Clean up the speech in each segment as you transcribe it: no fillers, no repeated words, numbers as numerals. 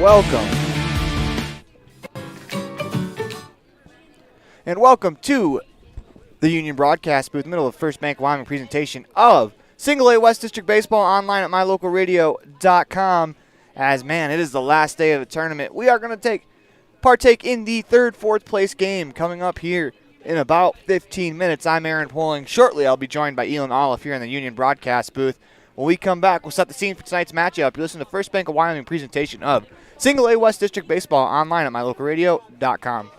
welcome. And welcome to the Union Broadcast Booth, middle of First Bank Wyoming presentation of Single A West District Baseball online at mylocalradio.com. As, man, it is the last day of the tournament. We are going to partake in the third, fourth place game coming up here in about 15 minutes. I'm Aaron Poling. Shortly, I'll be joined by Elan Olliff here in the Union Broadcast Booth. When we come back, we'll set the scene for tonight's matchup. You listen to First Bank of Wyoming presentation of Single A West District Baseball online at mylocalradio.com.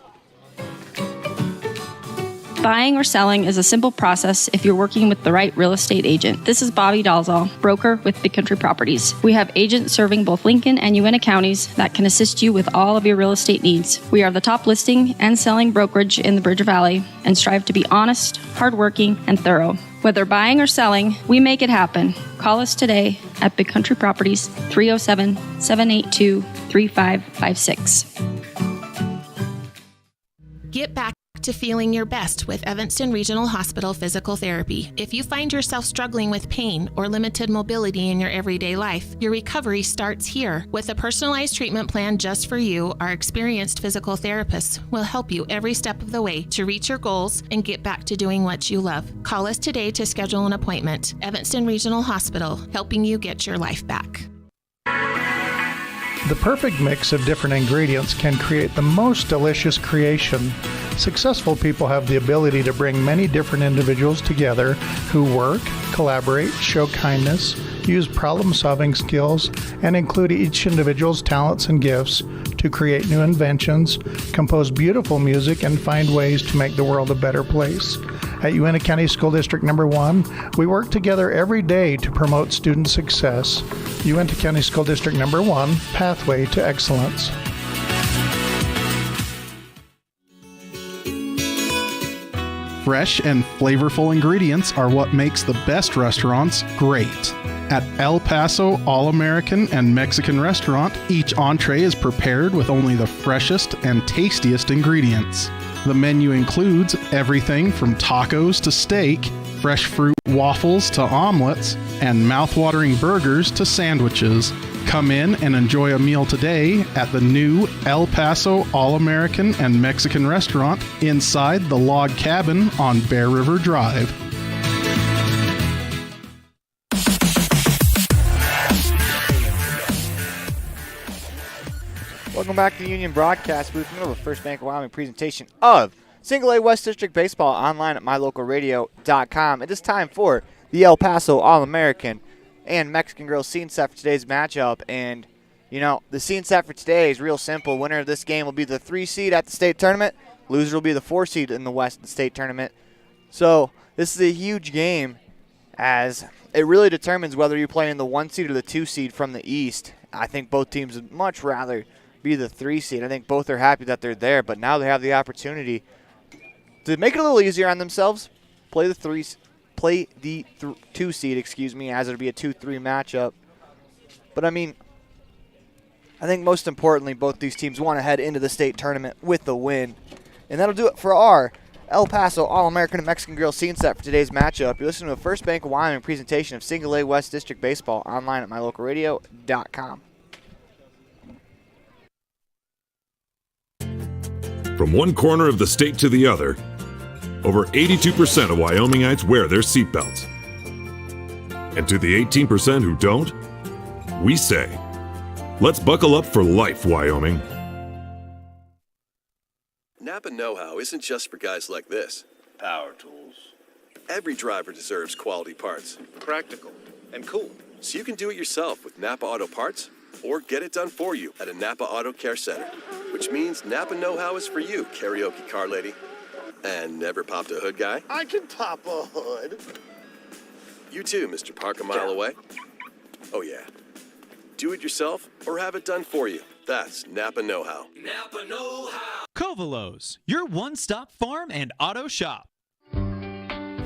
Buying or selling is a simple process if you're working with the right real estate agent. This is Bobby Dalzall, broker with Big Country Properties. We have agents serving both Lincoln and Uintah counties that can assist you with all of your real estate needs. We are the top listing and selling brokerage in the Bridger Valley and strive to be honest, hardworking, and thorough. Whether buying or selling, we make it happen. Call us today at Big Country Properties, 307-782-3556. Get back to feeling your best with Evanston Regional Hospital Physical Therapy. If you find yourself struggling with pain or limited mobility in your everyday life, your recovery starts here. With a personalized treatment plan just for you, our experienced physical therapists will help you every step of the way to reach your goals and get back to doing what you love. Call us today to schedule an appointment. Evanston Regional Hospital, helping you get your life back. The perfect mix of different ingredients can create the most delicious creation. Successful people have the ability to bring many different individuals together who work, collaborate, show kindness, use problem-solving skills, and include each individual's talents and gifts to create new inventions, compose beautiful music, and find ways to make the world a better place. At Uintah County School District Number 1, we work together every day to promote student success. Uintah County School District Number 1, Pathway to Excellence. Fresh and flavorful ingredients are what makes the best restaurants great. At El Paso All-American and Mexican Restaurant, each entree is prepared with only the freshest and tastiest ingredients. The menu includes everything from tacos to steak, fresh fruit waffles to omelets, and mouth-watering burgers to sandwiches. Come in and enjoy a meal today at the new El Paso All-American and Mexican Restaurant inside the log cabin on Bear River Drive. Welcome back to the Union Broadcast Booth, middle of First Bank of Wyoming presentation of Single A West District Baseball online at mylocalradio.com. It is time for the El Paso All-American and Mexican Grill scene set for today's matchup. And, you know, the scene set for today is real simple. Winner of this game will be the 3 seed at the state tournament. Loser will be the 4 seed in the West state tournament. So this is a huge game, as it really determines whether you play in the 1 seed or the 2 seed from the East. I think both teams would much rather be the 3 seed. I think both are happy that they're there, but now they have the opportunity to make it a little easier on themselves. Play the 2 seed, as it'll be a 2-3 matchup. But I mean, I think most importantly, both these teams want to head into the state tournament with the win. And that'll do it for our El Paso All-American and Mexican Grill scene set for today's matchup. You're listening to a First Bank of Wyoming presentation of Single A West District Baseball online at mylocalradio.com. From one corner of the state to the other, over 82% of Wyomingites wear their seatbelts. And to the 18% who don't, we say, let's buckle up for life, Wyoming. Napa know-how isn't just for guys like this. Power tools. Every driver deserves quality parts. Practical and cool. So you can do it yourself with Napa Auto Parts, or get it done for you at a Napa Auto Care Center. Which means Napa know-how is for you, karaoke car lady. And never popped a hood guy? I can pop a hood. You too, Mr. Park a mile away. Oh yeah. Do it yourself or have it done for you. That's Napa know-how. Napa know-how. Covalos, your one-stop farm and auto shop.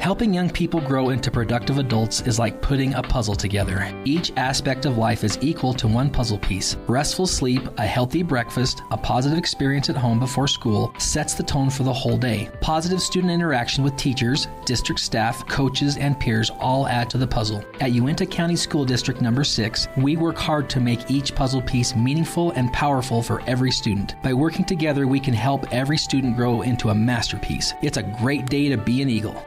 Helping young people grow into productive adults is like putting a puzzle together. Each aspect of life is equal to one puzzle piece. Restful sleep, a healthy breakfast, a positive experience at home before school sets the tone for the whole day. Positive student interaction with teachers, district staff, coaches, and peers all add to the puzzle. At Uinta County School District Number 6, we work hard to make each puzzle piece meaningful and powerful for every student. By working together, we can help every student grow into a masterpiece. It's a great day to be an Eagle.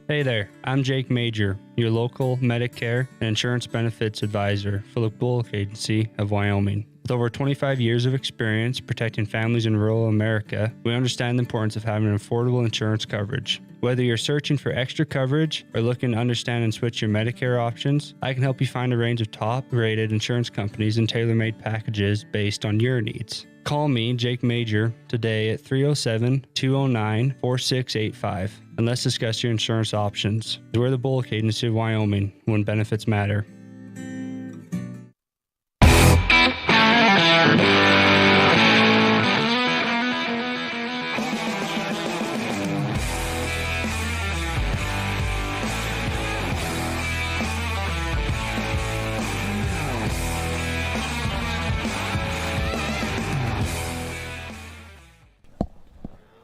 Hey there, I'm Jake Major, your local Medicare and insurance benefits advisor for the Bullock Agency of Wyoming. With over 25 years of experience protecting families in rural America, we understand the importance of having affordable insurance coverage. Whether you're searching for extra coverage or looking to understand and switch your Medicare options, I can help you find a range of top-rated insurance companies and tailor-made packages based on your needs. Call me, Jake Major, today at 307-209-4685 and let's discuss your insurance options. We're the Bullock Agency of Wyoming when benefits matter.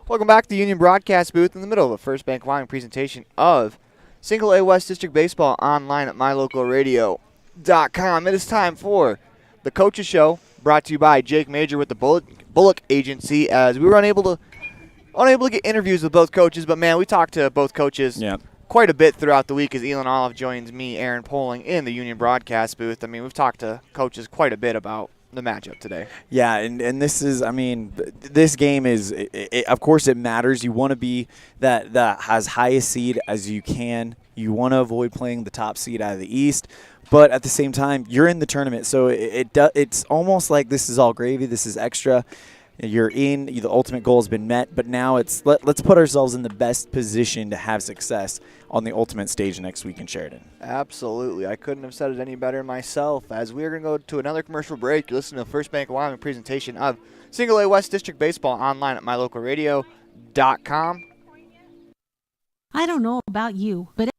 Welcome back to the Union Broadcast Booth in the middle of a First Bank Wyoming presentation of Single A West District Baseball online at mylocalradio.com. It is time for the Coaches Show, brought to you by Jake Major with the Bullock Agency, as we were unable to get interviews with both coaches, but man, we talked to both coaches quite a bit throughout the week as Elan Olliff joins me, Aaron Poling, in the Union Broadcast Booth. I mean, we've talked to coaches quite a bit about the matchup today. Yeah, and this is, I mean, this game is, of course it matters. You want to be that has highest seed as you can. You want to avoid playing the top seed out of the East, but at the same time, you're in the tournament, so it's almost like this is all gravy. This is extra. You're in. The ultimate goal has been met, but now it's let's put ourselves in the best position to have success on the ultimate stage next week in Sheridan. Absolutely. I couldn't have said it any better myself. As we are going to go to another commercial break, you're listening to the First Bank of Wyoming presentation of Single A West District Baseball online at mylocalradio.com. I don't know about you, but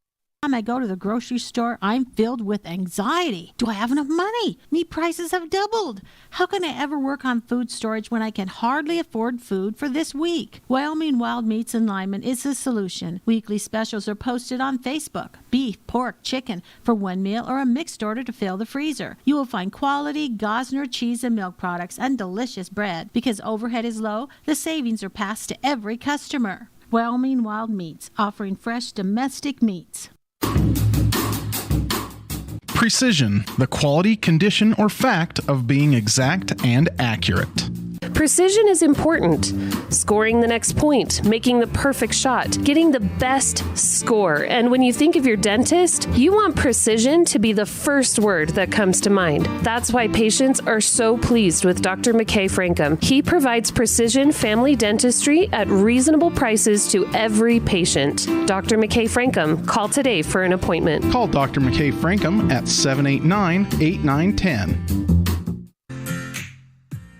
time I go to the grocery store, I'm filled with anxiety. Do I have enough money? Meat prices have doubled. How can I ever work on food storage when I can hardly afford food for this week? Wyoming Wild Meats and Lyman is the solution. Weekly specials are posted on Facebook. Beef, pork, chicken for one meal or a mixed order to fill the freezer. You will find quality Gosner cheese and milk products and delicious bread. Because overhead is low, the savings are passed to every customer. Wyoming Wild Meats, offering fresh domestic meats. Precision, the quality, condition, or fact of being exact and accurate. Precision is important. Scoring the next point, making the perfect shot, getting the best score. And when you think of your dentist, you want precision to be the first word that comes to mind. That's why patients are so pleased with Dr. McKay Frankum. He provides precision family dentistry at reasonable prices to every patient. Dr. McKay Frankum, call today for an appointment. Call Dr. McKay Frankum at 789-8910.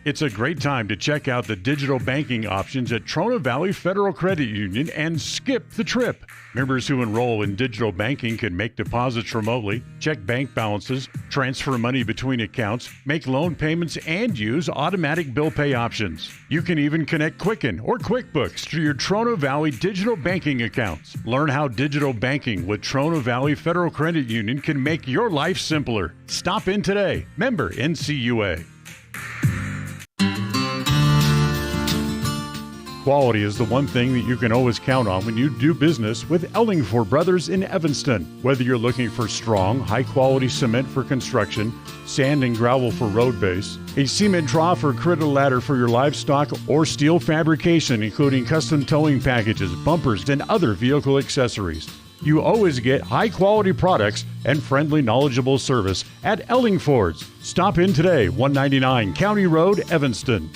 It's a great time to check out the digital banking options at Trona Valley Federal Credit Union and skip the trip. Members who enroll in digital banking can make deposits remotely, check bank balances, transfer money between accounts, make loan payments, and use automatic bill pay options. You can even connect Quicken or QuickBooks to your Trona Valley digital banking accounts. Learn how digital banking with Trona Valley Federal Credit Union can make your life simpler. Stop in today. Member NCUA. Quality is the one thing that you can always count on when you do business with Ellingford Brothers in Evanston. Whether you're looking for strong, high-quality cement for construction, sand and gravel for road base, a cement trough or critter ladder for your livestock, or steel fabrication, including custom towing packages, bumpers, and other vehicle accessories, you always get high-quality products and friendly, knowledgeable service at Ellingford's. Stop in today, 199 County Road, Evanston.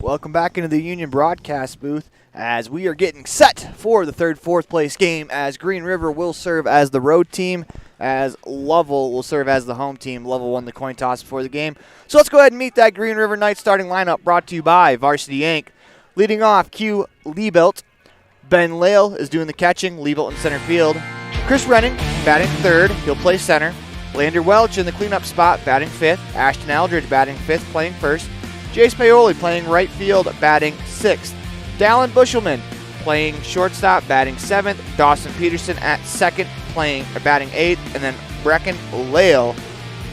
Welcome back into the Union broadcast booth as we are getting set for the third, fourth place game as Green River will serve as the road team, as Lovell will serve as the home team. Lovell won the coin toss before the game. So let's go ahead and meet that Green River Knights starting lineup brought to you by Varsity Inc. Leading off, Q. Liebelt. Ben Lale is doing the catching, Liebelt in center field. Chris Renning batting third, he'll play center. Lander Welch in the cleanup spot, batting fifth. Ashton Eldridge batting fifth, playing first. Jace Paoli playing right field, batting sixth. Dallin Bushelman playing shortstop, batting seventh. Dawson Peterson at second, batting eighth. And then Brecken Lale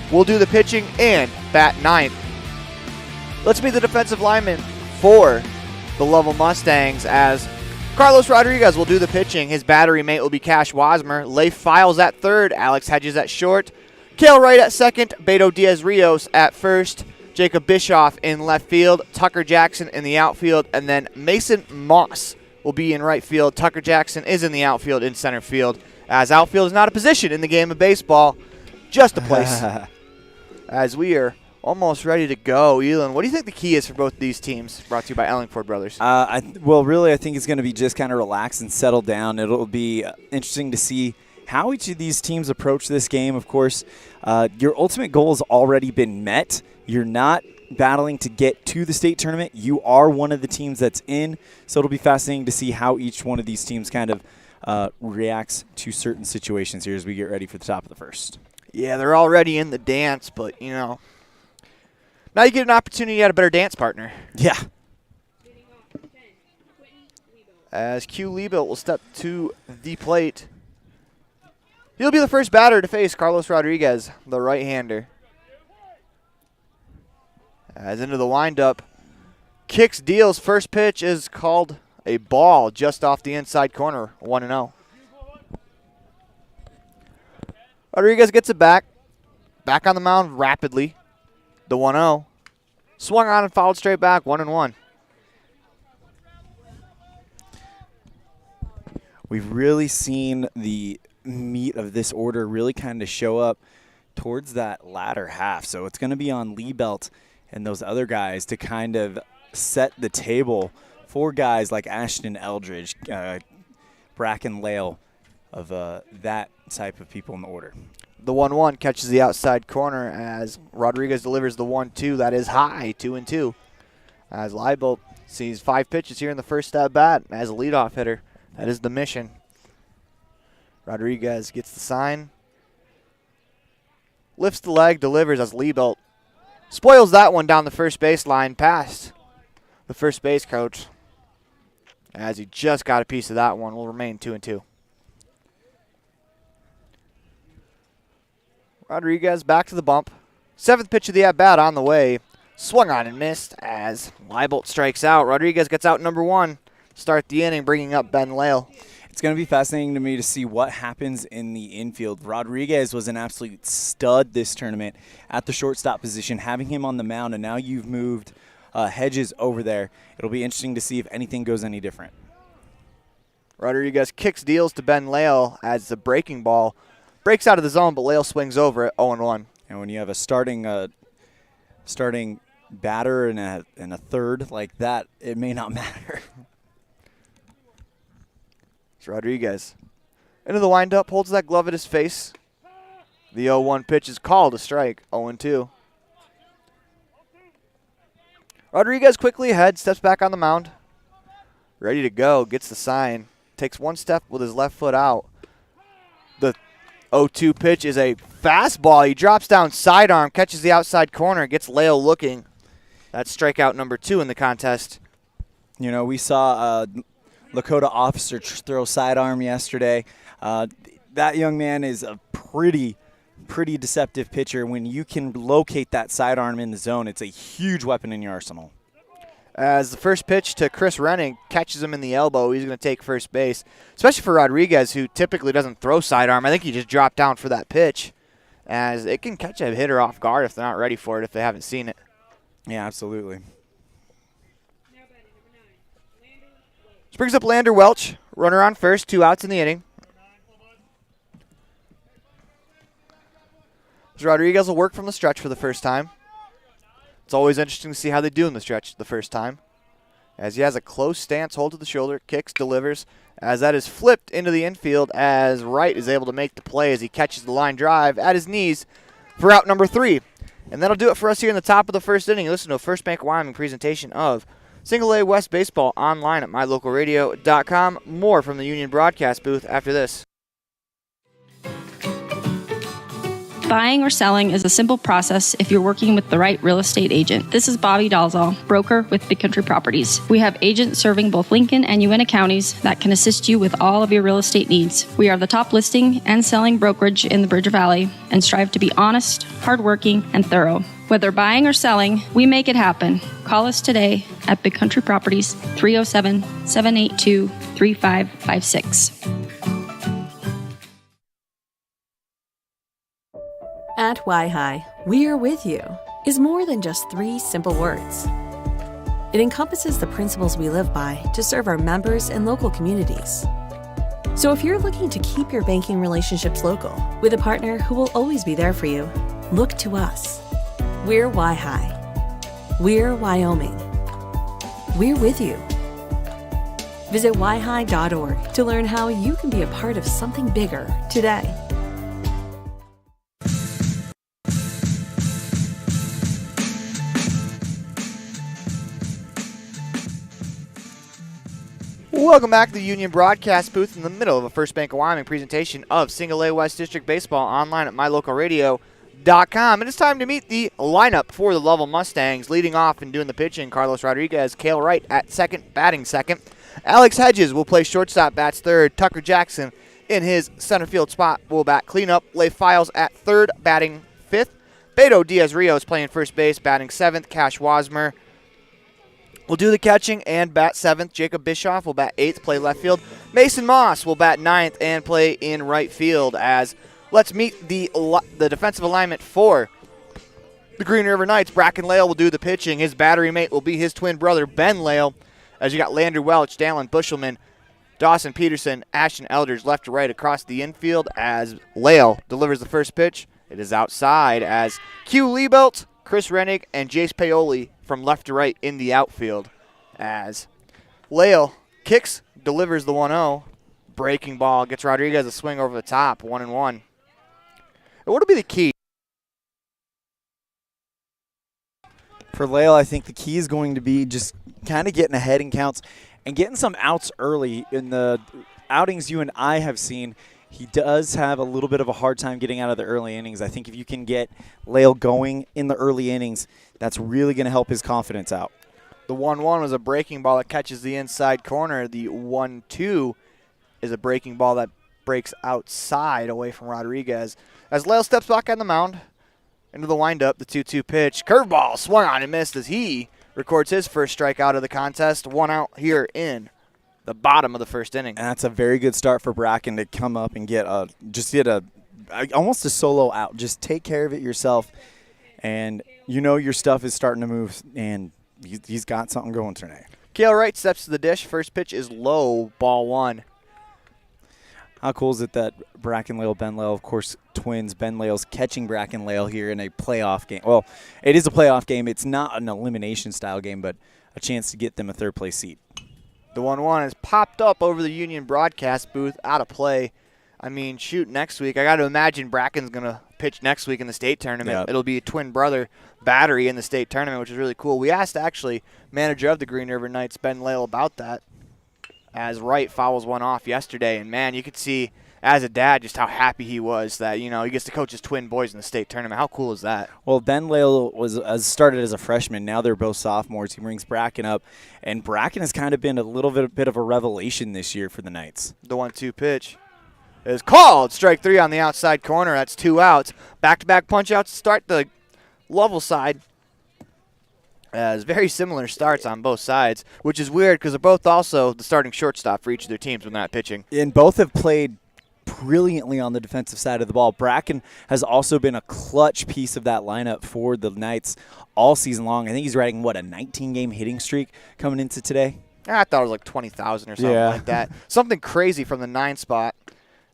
will do the pitching and bat ninth. Let's meet the defensive lineman for the Lovell Mustangs as Carlos Rodriguez will do the pitching. His battery mate will be Cash Wasmer. Leif Files at third. Alex Hedges at short. Kale Wright at second. Beto Diaz-Rios at first. Jacob Bischoff in left field. Tucker Jackson in the outfield. And then Mason Moss will be in right field. Tucker Jackson is in the outfield in center field, as outfield is not a position in the game of baseball, just a place. As we are almost ready to go. Elan, what do you think the key is for both these teams, brought to you by Ellingford Brothers? I think it's going to be just kind of relax and settle down. It'll be interesting to see how each of these teams approach this game. Of course, your ultimate goal has already been met. You're not battling to get to the state tournament. You are one of the teams that's in, so it'll be fascinating to see how each one of these teams kind of reacts to certain situations here as we get ready for the top of the first. Yeah, they're already in the dance, but, now you get an opportunity at a better dance partner. Yeah. As Q. Liebelt will step to the plate. He'll be the first batter to face Carlos Rodriguez, the right-hander. As into the windup, kicks, deals. First pitch is called a ball just off the inside corner, 1-0. Rodriguez gets it back. Back on the mound rapidly. The 1-0. Swung on and fouled straight back, 1-1. We've really seen the meat of this order really kind of show up towards that latter half. So it's going to be on Liebelt and those other guys to kind of set the table for guys like Ashton Eldridge, Bracken Lale, of that type of people in the order. The 1-1 catches the outside corner as Rodriguez delivers the 1-2. That is high, 2-2. As Liebelt sees 5 pitches here in the first at bat as a leadoff hitter. That is the mission. Rodriguez gets the sign. Lifts the leg, delivers as Liebelt spoils that one down the first baseline past the first base coach. As he just got a piece of that one, will remain 2-2. Rodriguez back to the bump. 7th pitch of the at-bat on the way. Swung on and missed as Liebelt strikes out. Rodriguez gets out number 1. Start the inning, bringing up Ben Lale. It's going to be fascinating to me to see what happens in the infield. Rodriguez was an absolute stud this tournament at the shortstop position, having him on the mound, and now you've moved Hedges over there. It'll be interesting to see if anything goes any different. Rodriguez kicks, deals to Ben Lale as the breaking ball breaks out of the zone, but Lale swings over it, 0-1. And when you have a starting batter and a third like that, it may not matter. It's Rodriguez. Into the windup, holds that glove at his face. The 0-1 pitch is called a strike, 0-2. Rodriguez quickly ahead, steps back on the mound. Ready to go, gets the sign. Takes one step with his left foot out. The 0-2 pitch is a fastball. He drops down sidearm, catches the outside corner, gets Lale looking. That's strikeout number 2 in the contest. We saw Lakota Officer throw sidearm yesterday. That young man is a pretty deceptive pitcher. When you can locate that sidearm in the zone, it's a huge weapon in your arsenal. As the first pitch to Chris Renning catches him in the elbow, he's going to take first base, especially for Rodriguez, who typically doesn't throw sidearm. I think he just dropped down for that pitch, as it can catch a hitter off guard if they're not ready for it, if they haven't seen it. Yeah, absolutely. This brings up Lander Welch, runner on first, 2 outs in the inning. Rodriguez will work from the stretch for the first time. It's always interesting to see how they do in the stretch the first time. as he has a close stance, hold to the shoulder, kicks, delivers, as that is flipped into the infield as Wright is able to make the play as he catches the line drive at his knees for out number 3. And that'll do it for us here in the top of the first inning. Listen to a First Bank of Wyoming presentation of Single A West Baseball online at mylocalradio.com. More from the Union broadcast booth after this. Buying or selling is a simple process if you're working with the right real estate agent. This is Bobby Dalzall, broker with Big Country Properties. We have agents serving both Lincoln and Uintah counties that can assist you with all of your real estate needs. We are the top listing and selling brokerage in the Bridger Valley and strive to be honest, hardworking, and thorough. Whether buying or selling, we make it happen. Call us today at Big Country Properties, 307-782-3556. At Y-Hi, we are with you is more than just 3 simple words. It encompasses the principles we live by to serve our members and local communities. So if you're looking to keep your banking relationships local with a partner who will always be there for you, look to us. We're Y-Hi. We're Wyoming. We're with you. Visit yhi.org to learn how you can be a part of something bigger today. Welcome back to the Union broadcast booth in the middle of a First Bank of Wyoming presentation of Single A West District Baseball online at mylocalradio.com. And it's time to meet the lineup for the Lovell Mustangs. Leading off and doing the pitching, Carlos Rodriguez, Cale Wright at second, batting second. Alex Hedges will play shortstop, bats third. Tucker Jackson in his center field spot will bat cleanup. Leigh Files at third, batting fifth. Beto Diaz-Rios playing first base, batting seventh. Cash Wasmer will do the catching and bat 7th. Jacob Bischoff will bat 8th, play left field. Mason Moss will bat 9th and play in right field. As let's meet the defensive alignment for the Green River Knights. Bracken Lale will do the pitching. His battery mate will be his twin brother, Ben Lale. As you got Landry Welch, Dallin Bushelman, Dawson Peterson, Ashton Eldridge left to right across the infield as Lale delivers the first pitch. It is outside as Q Liebelt, Chris Rennig, and Jace Paoli from left to right in the outfield as Lale kicks, delivers the 1-0. Breaking ball gets Rodriguez a swing over the top, 1-1. What will be the key? For Lale, I think the key is going to be just kind of getting ahead in counts and getting some outs early. In the outings you and I have seen, he does have a little bit of a hard time getting out of the early innings. I think if you can get Lale going in the early innings, that's really going to help his confidence out. The 1-1 was a breaking ball that catches the inside corner. The 1-2 is a breaking ball that breaks outside away from Rodriguez. As Lale steps back on the mound into the windup, the 2-2 pitch. Curveball swung on and missed as he records his first strikeout of the contest. 1 out here in the bottom of the first inning. And that's a very good start for Bracken to come up and get almost a solo out. Just take care of it yourself, and you know your stuff is starting to move, and he's got something going tonight. Cale Wright steps to the dish. First pitch is low, ball 1. How cool is it that Bracken Lale, Ben Lale, of course, twins. Ben Lale's catching Bracken Lale here in a playoff game. Well, it is a playoff game. It's not an elimination-style game, but a chance to get them a third-place seat. The 1-1 has popped up over the Union broadcast booth, out of play. I mean, shoot, next week. I got to imagine Bracken's going to pitch next week in the state tournament. Yep. It'll be a twin brother battery in the state tournament, which is really cool. We asked, actually, manager of the Green River Knights, Ben Lale, about that, as Wright fouls one off yesterday. And, man, you could see, as a dad, just how happy he was that, you know, he gets to coach his twin boys in the state tournament. How cool is that? Well, Ben Lale started as a freshman. Now they're both sophomores. He brings Bracken up, and Bracken has kind of been a little bit of a revelation this year for the Knights. The 1-2 pitch is called. Strike 3 on the outside corner. That's 2 outs. Back-to-back punch-outs to start the Lovell side. As very similar starts on both sides, which is weird because they're both also the starting shortstop for each of their teams when not pitching. And both have played brilliantly on the defensive side of the ball. Bracken has also been a clutch piece of that lineup for the Knights all season long. I think he's riding, a 19-game hitting streak coming into today? I thought it was like 20,000 or something like that. Something crazy from the 9 spot.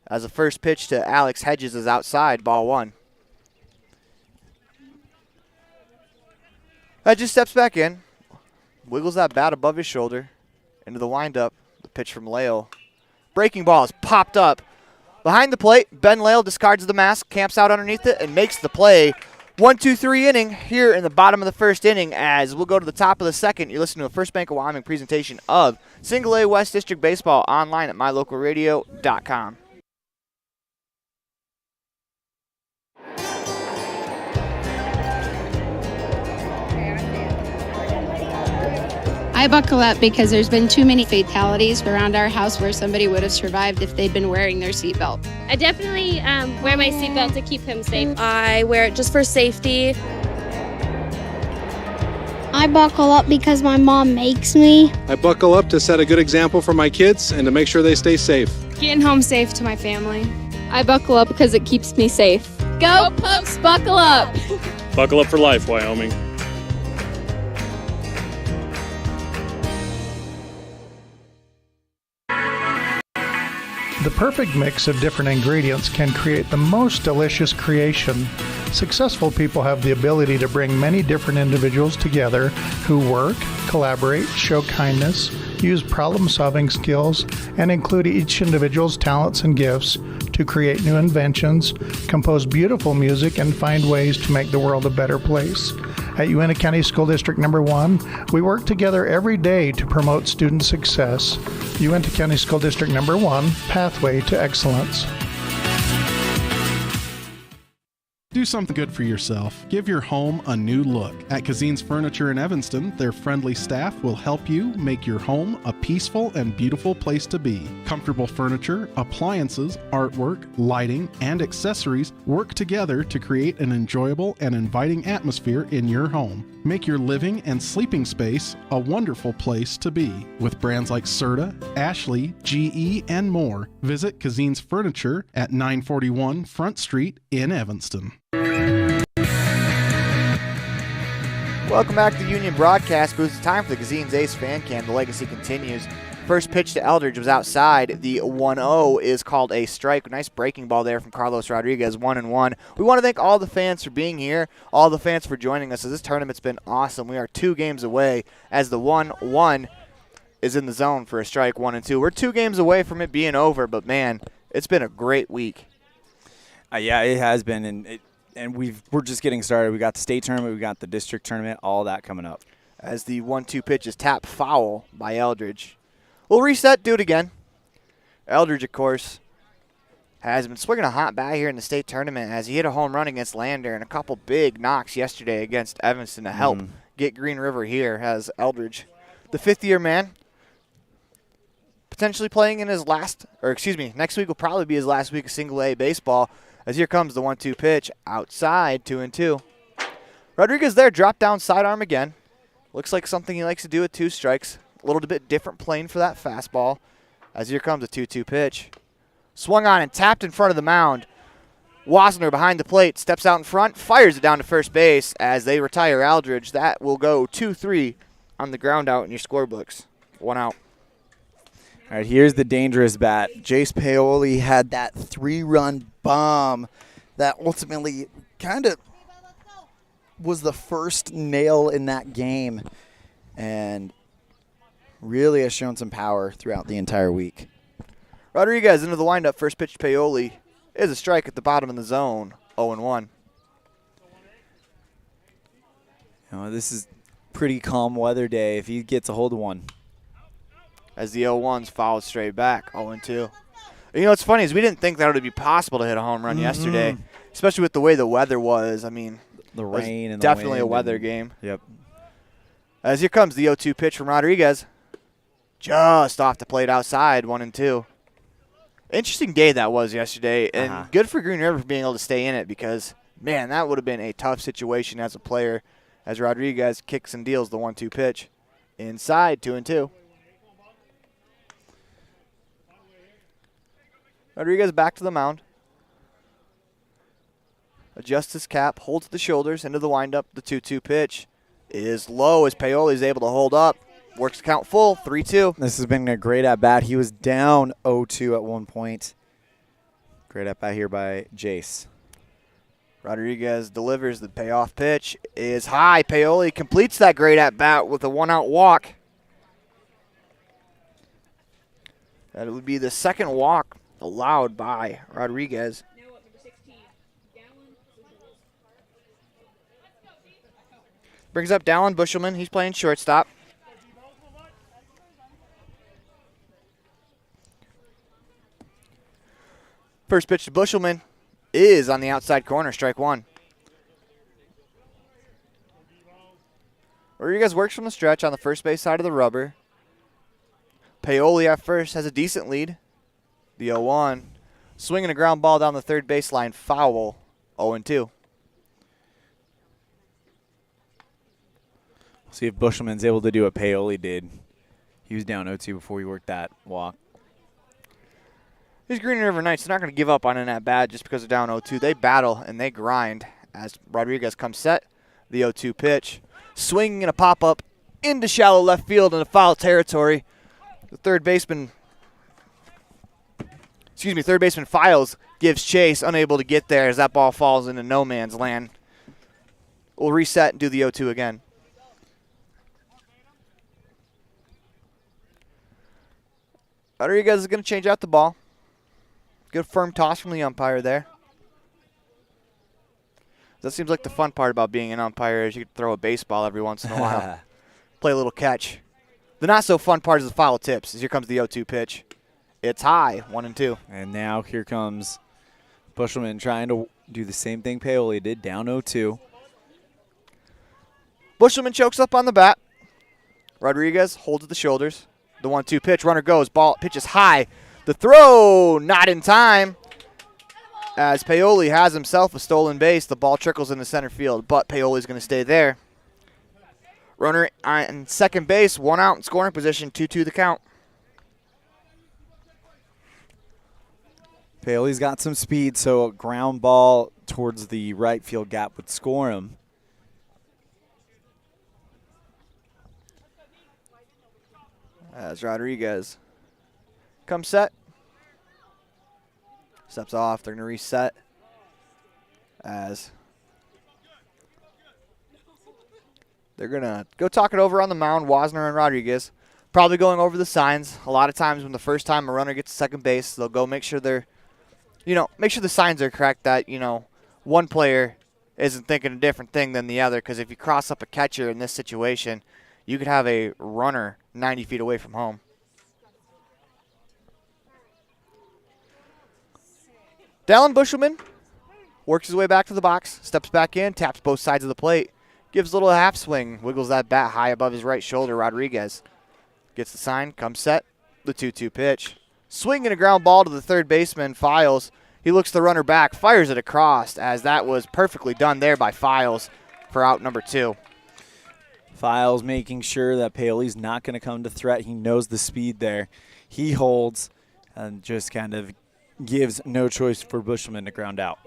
As the first pitch to Alex Hedges is outside, ball 1. Hedges steps back in. wiggles that bat above his shoulder into the windup. The pitch from Lale. Breaking ball is popped up. Behind the plate, Ben Lale discards the mask, camps out underneath it, and makes the play. 1-2-3 inning here in the bottom of the first inning as we'll go to the top of the second. You're listening to a First Bank of Wyoming presentation of Single A West District Baseball online at mylocalradio.com. I buckle up because there's been too many fatalities around our house where somebody would have survived if they'd been wearing their seatbelt. I definitely wear my seatbelt to keep him safe. I wear it just for safety. I buckle up because my mom makes me. I buckle up to set a good example for my kids and to make sure they stay safe. Getting home safe to my family. I buckle up because it keeps me safe. Go Pups, buckle up! Buckle up for life, Wyoming. The perfect mix of different ingredients can create the most delicious creation. Successful people have the ability to bring many different individuals together who work, collaborate, show kindness, use problem-solving skills, and include each individual's talents and gifts to create new inventions, compose beautiful music, and find ways to make the world a better place. At Uintah County School District Number 1, we work together every day to promote student success. Uintah County School District Number 1, Pathway to Excellence. Do something good for yourself. Give your home a new look. At Kazine's Furniture in Evanston, their friendly staff will help you make your home a peaceful and beautiful place to be. Comfortable furniture, appliances, artwork, lighting, and accessories work together to create an enjoyable and inviting atmosphere in your home. Make your living and sleeping space a wonderful place to be. With brands like Serta, Ashley, GE, and more, visit Kazine's Furniture at 941 Front Street in Evanston. Welcome back to the Union Broadcast Booth. It's time for the Gazine's Ace Fan Cam. The legacy continues. First pitch to Eldridge was outside. The 1-0 is called a strike. Nice breaking ball there from Carlos Rodriguez, 1-1. We want to thank all the fans for being here, all the fans for joining us. This tournament's been awesome. We are 2 games away as the 1-1 is in the zone for a strike, 1-2. We're 2 games away from it being over, but man, it's been a great week. Yeah, it has been, and we're just getting started. We got the state tournament, we got the district tournament, all that coming up. As the 1-2 pitch is tapped foul by Eldridge. We'll reset, do it again. Eldridge, of course, has been swinging a hot bat here in the state tournament as he hit a home run against Lander and a couple big knocks yesterday against Evanston to help get Green River here. Has Eldridge, the 5th-year man, potentially playing in his next week will probably be his last week of single A baseball. As here comes the 1-2 pitch outside, 2-2. Rodriguez there, drop down sidearm again. Looks like something he likes to do with 2 strikes. A little bit different plane for that fastball. As here comes a 2-2 pitch. Swung on and tapped in front of the mound. Wasner behind the plate, steps out in front, fires it down to first base as they retire Eldridge. That will go 2-3 on the ground out in your scorebooks. 1 out. All right, here's the dangerous bat. Jace Paoli had that 3-run bomb that ultimately kind of was the first nail in that game and really has shown some power throughout the entire week. Rodriguez into the windup. First pitch to Paoli is a strike at the bottom of the zone, 0-1. This is pretty calm weather day if he gets a hold of one. As the 0-1's fouled straight back, 0-2. You know what's funny is we didn't think that it would be possible to hit a home run yesterday, especially with the way the weather was. I mean, the rain and definitely the a weather game. Yep. As here comes the 0-2 pitch from Rodriguez. Just off the plate outside, 1-2. Interesting day that was yesterday, and good for Green River for being able to stay in it because, man, that would have been a tough situation as a player as Rodriguez kicks and deals the 1-2 pitch. Inside, 2-2. Rodriguez back to the mound. Adjusts his cap, holds the shoulders into the windup. The 2-2 pitch is low as Paoli is able to hold up. Works the count full, 3-2. This has been a great at-bat. He was down 0-2 at one point. Great at-bat here by Jace. Rodriguez delivers. The payoff pitch is high. Paoli completes that great at-bat with a one-out walk. That would be the second walk allowed by Rodriguez. Brings up Dallin Bushelman. He's playing shortstop. First pitch to Bushelman is on the outside corner, strike one. Rodriguez works from the stretch on the first base side of the rubber. Paoli at first has a decent lead. The 0-1. Swinging a ground ball down the third baseline, foul, 0-2. See if Bushelman's able to do what Paoli did. He was down 0-2 before he worked that walk. These Green River Knights are not going to give up on an at-bat just because they're down 0-2. They battle and they grind as Rodriguez comes set. The 0-2 pitch. Swinging and a pop-up into shallow left field into foul territory. The third baseman Files gives chase, unable to get there as that ball falls into no man's land. We'll reset and do the 0-2 again. Rodriguez is going to change out the ball. Good firm toss from the umpire there. That seems like the fun part about being an umpire is you can throw a baseball every once in a while. Play a little catch. The not so fun part is the foul tips. Here comes the 0-2 pitch. It's high, 1-2. And now here comes Bushelman trying to do the same thing Paoli did, down 0-2. Bushelman chokes up on the bat. Rodriguez holds at the shoulders. The 1-2 pitch, runner goes, ball pitches high. The throw, not in time. As Paoli has himself a stolen base, the ball trickles into center field, but Paoli's going to stay there. Runner on second base, one out in scoring position, 2-2 the count. Paoli's got some speed, so a ground ball towards the right field gap would score him. As Rodriguez comes set. Steps off. They're going to reset. As they're going to go talk it over on the mound, Wasner and Rodriguez. Probably going over the signs. A lot of times when the first time a runner gets to second base, they'll go make sure they're, make sure the signs are correct that, one player isn't thinking a different thing than the other. Because if you cross up a catcher in this situation, you could have a runner 90 feet away from home. Dallin Bushelman works his way back to the box, steps back in, taps both sides of the plate, gives a little half swing, wiggles that bat high above his right shoulder. Rodriguez gets the sign, comes set, the 2-2 pitch. Swinging a ground ball to the third baseman, Files. He looks the runner back, fires it across, as that was perfectly done there by Files for out number 2. Files making sure that Paoli's not going to come to threat. He knows the speed there. He holds and just kind of gives no choice for Bushelman to ground out.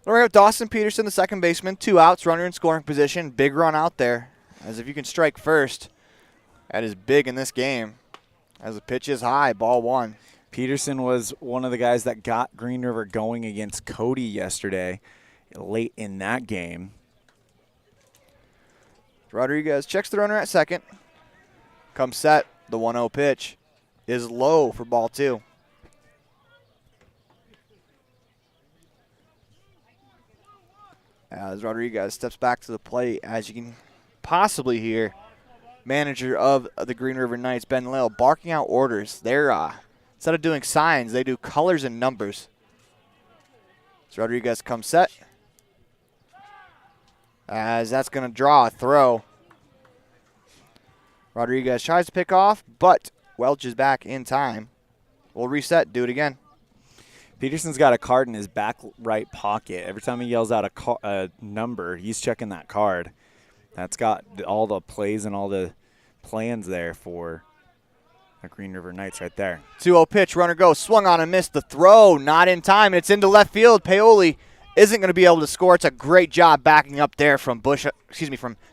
All right, Dawson Peterson, the second baseman, 2 outs, runner in scoring position. Big run out there, as if you can strike first, that is big in this game. As the pitch is high, ball 1. Peterson was one of the guys that got Green River going against Cody yesterday, late in that game. Rodriguez checks the runner at second. Comes set. The 1-0 pitch is low for ball 2. As Rodriguez steps back to the plate, as you can possibly hear, manager of the Green River Knights, Ben Lale, barking out orders. They're instead of doing signs, they do colors and numbers. So Rodriguez comes set. As that's going to draw a throw. Rodriguez tries to pick off, but Welch is back in time. We'll reset, do it again. Peterson's got a card in his back right pocket. Every time he yells out a number, he's checking that card. That's got all the plays and all the plans there for the Green River Knights right there. 2-0 pitch, runner goes, swung on and missed the throw, not in time. It's into left field. Paoli isn't going to be able to score. It's a great job backing up there from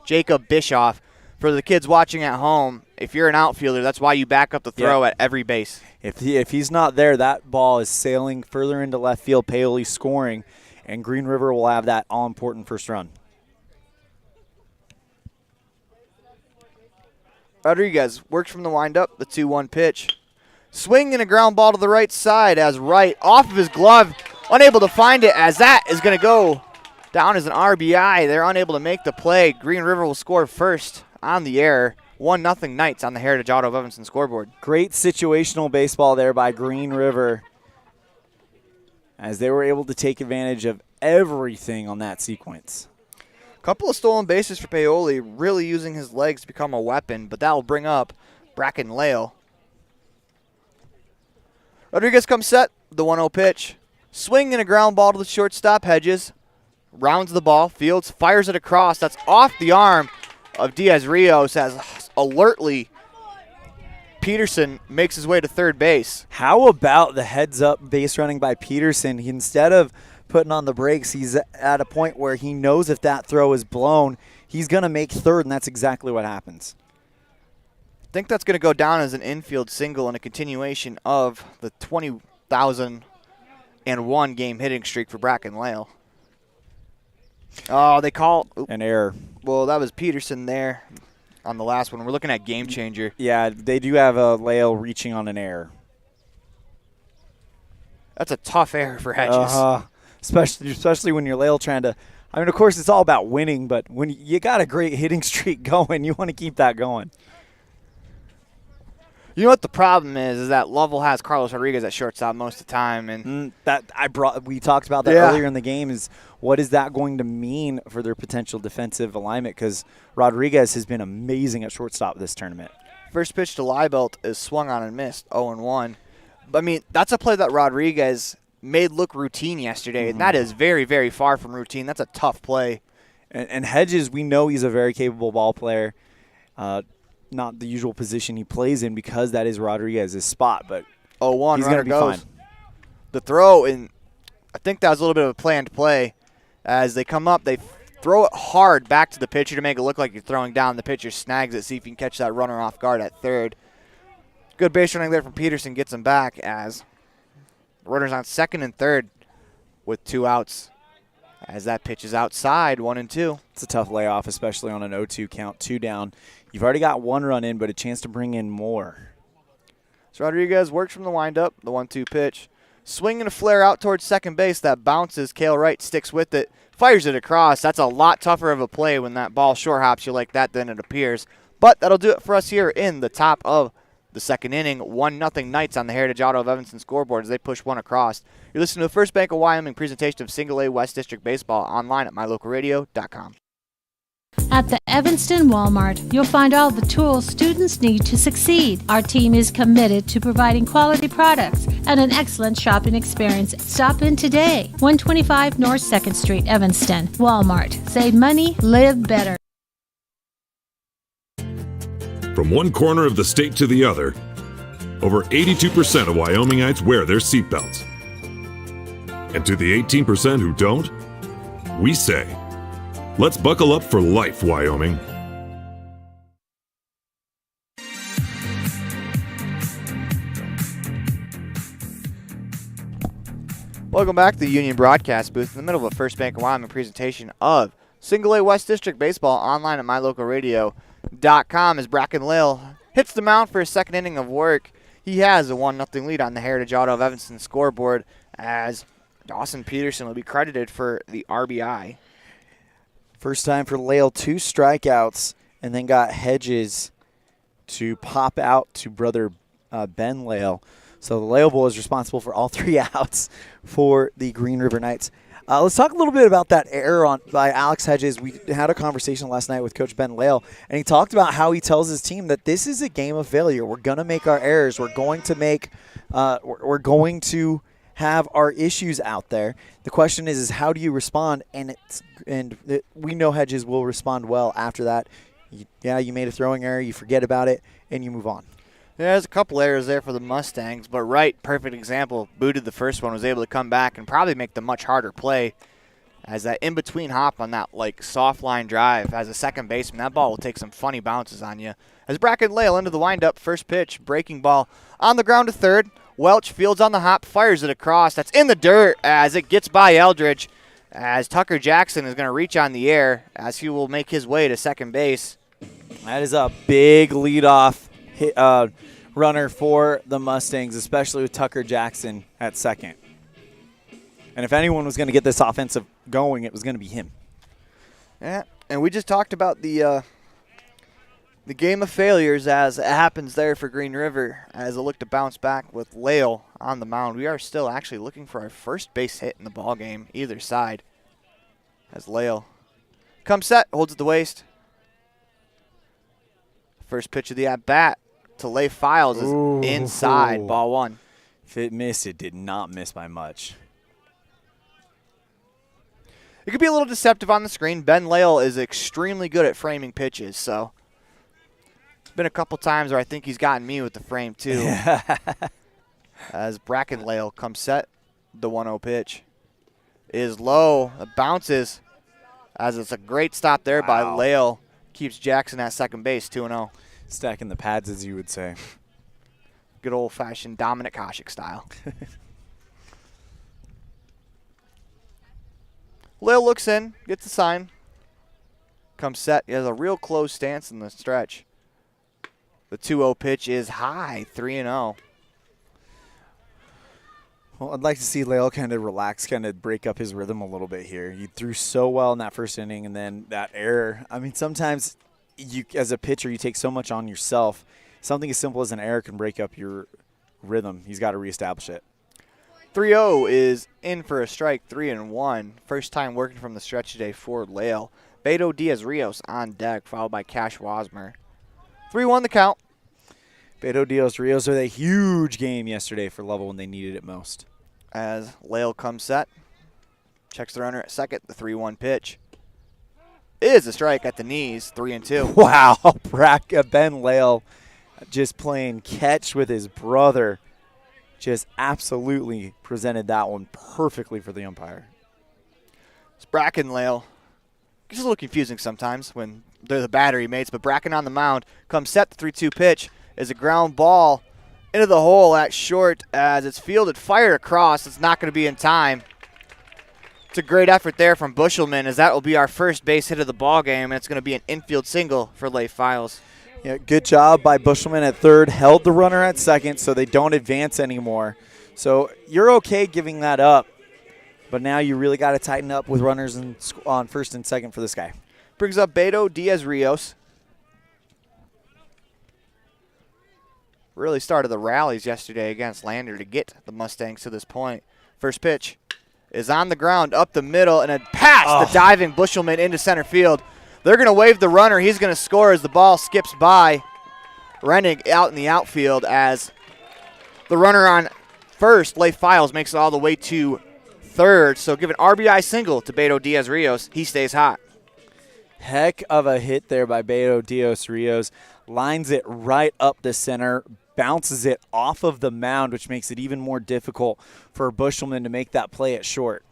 Jacob Bischoff. For the kids watching at home, if you're an outfielder, that's why you back up the throw at every base. If he's not there, that ball is sailing further into left field, Paoli scoring, and Green River will have that all-important first run. Rodriguez works from the windup, the 2-1 pitch. Swing and a ground ball to the right side as Wright off of his glove, unable to find it as that is going to go down as an RBI. They're unable to make the play. Green River will score first on the error. 1-0 Knights on the Heritage Auto of Evanston scoreboard. Great situational baseball there by Green River as they were able to take advantage of everything on that sequence. Couple of stolen bases for Paoli, really using his legs to become a weapon, but that will bring up Bracken Lale. Rodriguez comes set, the 1-0 pitch. Swing and a ground ball to the shortstop, Hedges. Rounds the ball, Fields fires it across. That's off the arm of Diaz-Rios as alertly Peterson makes his way to third base. How about the heads-up base running by Peterson? Instead of putting on the brakes, he's at a point where he knows if that throw is blown, he's going to make third, and that's exactly what happens. I think that's going to go down as an infield single and a continuation of the 20,001 game hitting streak for Bracken Lale. Oh, they call an error. Well, that was Peterson there on the last one. We're looking at game changer. Yeah, they do have a Lale reaching on an error. That's a tough error for Hedges. Especially when you're Lale trying to. I mean, of course, it's all about winning, but when you got a great hitting streak going, you want to keep that going. You know what the problem is that Lovell has Carlos Rodriguez at shortstop most of the time, and we talked about that earlier in the game. Is what is that going to mean for their potential defensive alignment? Because Rodriguez has been amazing at shortstop this tournament. First pitch to Liebelt is swung on and missed, 0-1. But I mean, that's a play that Rodriguez made look routine yesterday, and that is very, very far from routine. That's a tough play. And Hedges, we know he's a very capable ball player. Not the usual position he plays in because that is Rodriguez's spot, but 0-1, he's going to be fine. The throw, and I think that was a little bit of a planned play. As they come up, they throw it hard back to the pitcher to make it look like you're throwing down. The pitcher snags it, see if he can catch that runner off guard at third. Good base running there from Peterson, gets him back as runners on second and third with 2 outs. As that pitch is outside, 1-2. It's a tough layoff, especially on an 0-2 count, 2 down. You've already got 1 run in, but a chance to bring in more. So Rodriguez works from the windup, the 1-2 pitch. Swing and a flare out towards second base. That bounces. Cale Wright sticks with it, fires it across. That's a lot tougher of a play when that ball short hops you like that than it appears. But that'll do it for us here in the top of the second inning. 1-0 Knights on the Heritage Auto of Evanston scoreboard as they push one across. You're listening to the First Bank of Wyoming presentation of Single A West District Baseball online at mylocalradio.com. At the Evanston Walmart, you'll find all the tools students need to succeed. Our team is committed to providing quality products and an excellent shopping experience. Stop in today. 125 North 2nd Street, Evanston. Walmart. Save money, live better. From one corner of the state to the other, over 82% of Wyomingites wear their seatbelts. And to the 18% who don't, we say, let's buckle up for life, Wyoming. Welcome back to the Union Broadcast Booth in the middle of a First Bank of Wyoming presentation of Single A West District Baseball online at mylocalradio.com as Bracken Lale hits the mound for his second inning of work. He has a 1-0 lead on the Heritage Auto of Evanston scoreboard as Dawson Peterson will be credited for the RBI. First time for Lale, 2 strikeouts, and then got Hedges to pop out to brother Ben Lale. So the Lale Bowl is responsible for all 3 outs for the Green River Knights. Let's talk a little bit about that error by Alex Hedges. We had a conversation last night with Coach Ben Lale, and he talked about how he tells his team that this is a game of failure. We're going to make our errors. We're going to have our issues out there. The question is how do you respond? We know Hedges will respond well after that. You made a throwing error, you forget about it, and you move on. Yeah, there's a couple errors there for the Mustangs, but Wright, perfect example, booted the first one, was able to come back and probably make the much harder play As that in-between hop on that like soft line drive as a second baseman, that ball will take some funny bounces on you. As Bracken Lale into the windup, first pitch, breaking ball on the ground to third. Welch fields on the hop, fires it across. That's in the dirt as it gets by Eldridge. As Tucker Jackson is going to reach on the air as he will make his way to second base. That is a big leadoff hit, runner for the Mustangs, especially with Tucker Jackson at second. And if anyone was going to get this offensive going, it was going to be him. Yeah, and we just talked about the game of failures as it happens there for Green River as it looked to bounce back with Lale on the mound. We are still actually looking for our first base hit in the ball game, either side. As Lale comes set, holds at the waist. First pitch of the at-bat to Leigh Files is inside, ball one. If it missed, it did not miss by much. It could be a little deceptive on the screen. Ben Lale is extremely good at framing pitches, so it's been a couple times where I think he's gotten me with the frame too. As Bracken Lale comes set, the 1-0 pitch is low. It bounces as it's a great stop there by Lale. Keeps Jackson at second base, 2-0. Stacking the pads, as you would say. Good old-fashioned Dominic Hasek style. Lale looks in, gets the sign, comes set. He has a real close stance in the stretch. The 2-0 pitch is high, 3-0. Well, I'd like to see Lale kind of relax, kind of break up his rhythm a little bit here. He threw so well in that first inning, and then that error. I mean, sometimes you, as a pitcher, you take so much on yourself. Something as simple as an error can break up your rhythm. He's got to reestablish it. 3-0 is in for a strike, 3-1. First time working from the stretch today for Lale. Beto Diaz-Rios on deck, followed by Cash Wasmer. 3-1 the count. Beto Diaz-Rios with a huge game yesterday for Lovell when they needed it most. As Lale comes set, checks the runner at second, the 3-1 pitch is a strike at the knees, 3-2. Wow, Ben Lale just playing catch with his brother. Just absolutely presented that one perfectly for the umpire. It's Bracken Lale. It's a little confusing sometimes when they're the battery mates, but Bracken on the mound comes set, the 3-2 pitch is a ground ball into the hole at short as it's fielded, fired across. It's not going to be in time. It's a great effort there from Bushelman as that will be our first base hit of the ball game, and it's going to be an infield single for Leigh Files. Yeah, good job by Bushelman at third. Held the runner at second so they don't advance anymore. So you're okay giving that up, but now you really got to tighten up with runners on first and second for this guy. Brings up Beto Diaz-Rios. Really started the rallies yesterday against Lander to get the Mustangs to this point. First pitch is on the ground, up the middle, and a pass the diving Bushelman into center field. They're going to wave the runner. He's going to score as the ball skips by Rennig out in the outfield as the runner on first, Leigh Files, makes it all the way to third. So give an RBI single to Beto Diaz-Rios. He stays hot. Heck of a hit there by Beto Diaz-Rios. Lines it right up the center, bounces it off of the mound, which makes it even more difficult for Bushelman to make that play at short.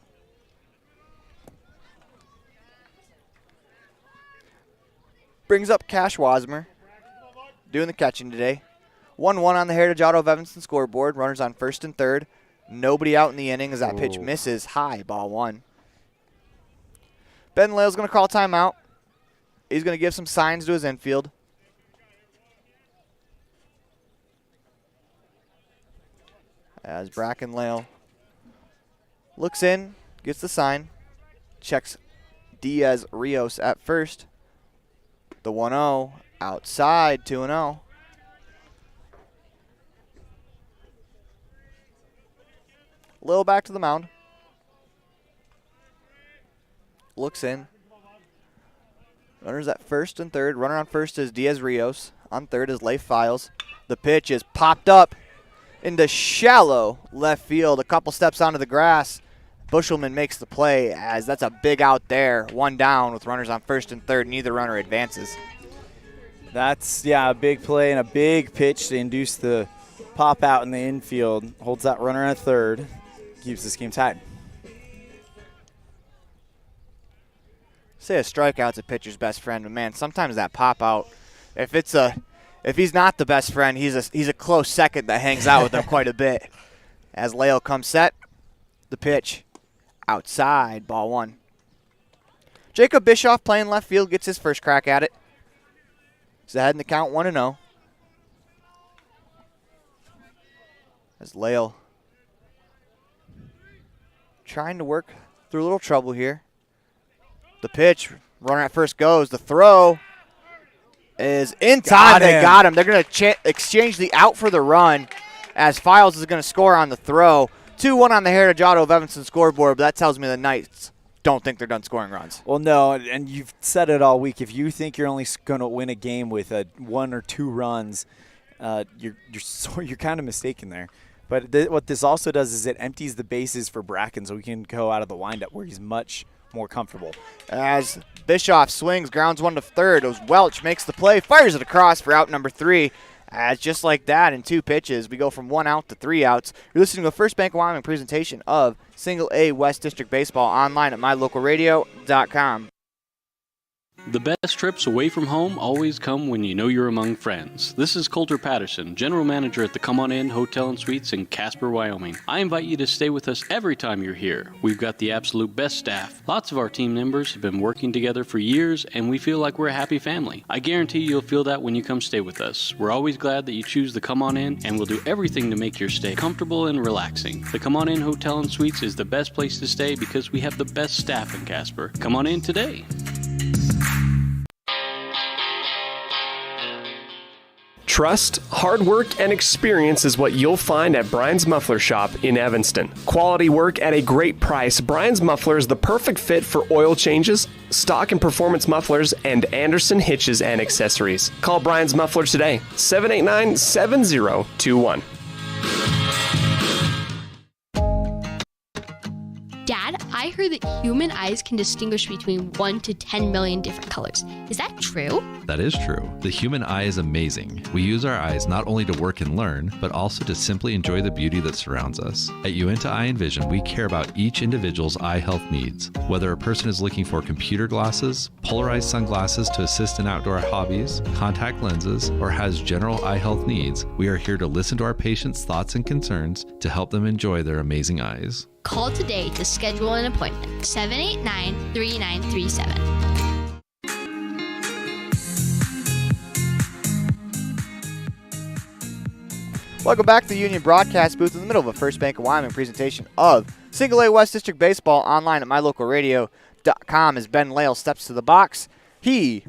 Brings up Cash Wasmer, doing the catching today. 1-1 on the Heritage Auto of Evanston scoreboard. Runners on first and third. Nobody out in the inning as that pitch misses high, ball one. Ben Lale's going to call timeout. He's going to give some signs to his infield. As Bracken Lale looks in, gets the sign, checks Diaz-Rios at first. The 1-0 outside, 2-0. Lil back to the mound. Looks in. Runners at first and third. Runner on first is Diaz-Rios. On third is Leigh Files. The pitch is popped up into shallow left field. A couple steps onto the grass. Bushelman makes the play as that's a big out there. One down with runners on first and third. Neither runner advances. That's, a big play and a big pitch to induce the pop out in the infield. Holds that runner at third. Keeps this game tied. say a strikeout's a pitcher's best friend, but man, sometimes that pop out, if he's not the best friend, he's a close second that hangs out with him quite a bit. As Lovell comes set, the pitch outside, ball one. Jacob Bischoff playing left field gets his first crack at it. He's ahead in the count 1-0. As Lovell trying to work through a little trouble here. The pitch, runner at first goes. The throw is in time. They got him. They're going to exchange the out for the run as Files is going to score on the throw. 2-1 on the Heritage Auto of Evanston scoreboard, but that tells me the Knights don't think they're done scoring runs. Well, no, and you've said it all week. If you think you're only going to win a game with 1 or 2 runs, you're kind of mistaken there. But what this also does is it empties the bases for Bracken, so we can go out of the windup where he's much more comfortable. As Bischoff swings, grounds one to third. As Welch makes the play, fires it across for out number 3. As just like that, in 2 pitches, we go from 1 out to 3 outs. You're listening to a First Bank of Wyoming presentation of Single A West District Baseball online at mylocalradio.com. The best trips away from home always come when you know you're among friends. This is Coulter Patterson, General Manager at the Come On In Hotel and Suites in Casper, Wyoming. I invite you to stay with us every time you're here. We've got the absolute best staff. Lots of our team members have been working together for years, and we feel like we're a happy family. I guarantee you'll feel that when you come stay with us. We're always glad that you choose the Come On In, and we'll do everything to make your stay comfortable and relaxing. The Come On In Hotel and Suites is the best place to stay because we have the best staff in Casper. Come on in today. Trust, hard work, and experience is what you'll find at Brian's Muffler Shop in Evanston. Quality work at a great price. Brian's Muffler is the perfect fit for oil changes, stock and performance mufflers, and Anderson hitches and accessories. Call Brian's Muffler today, 789-7021. Dad, I heard that human eyes can distinguish between 1 to 10 million different colors. Is that true? That is true. The human eye is amazing. We use our eyes not only to work and learn, but also to simply enjoy the beauty that surrounds us. At Uinta Eye and Vision, we care about each individual's eye health needs. Whether a person is looking for computer glasses, polarized sunglasses to assist in outdoor hobbies, contact lenses, or has general eye health needs, we are here to listen to our patients' thoughts and concerns to help them enjoy their amazing eyes. Call today to schedule an appointment. 789-3937. Welcome back to the Union Broadcast Booth in the middle of a First Bank of Wyoming presentation of Single A West District Baseball online at mylocalradio.com as Ben Lovell steps to the box. He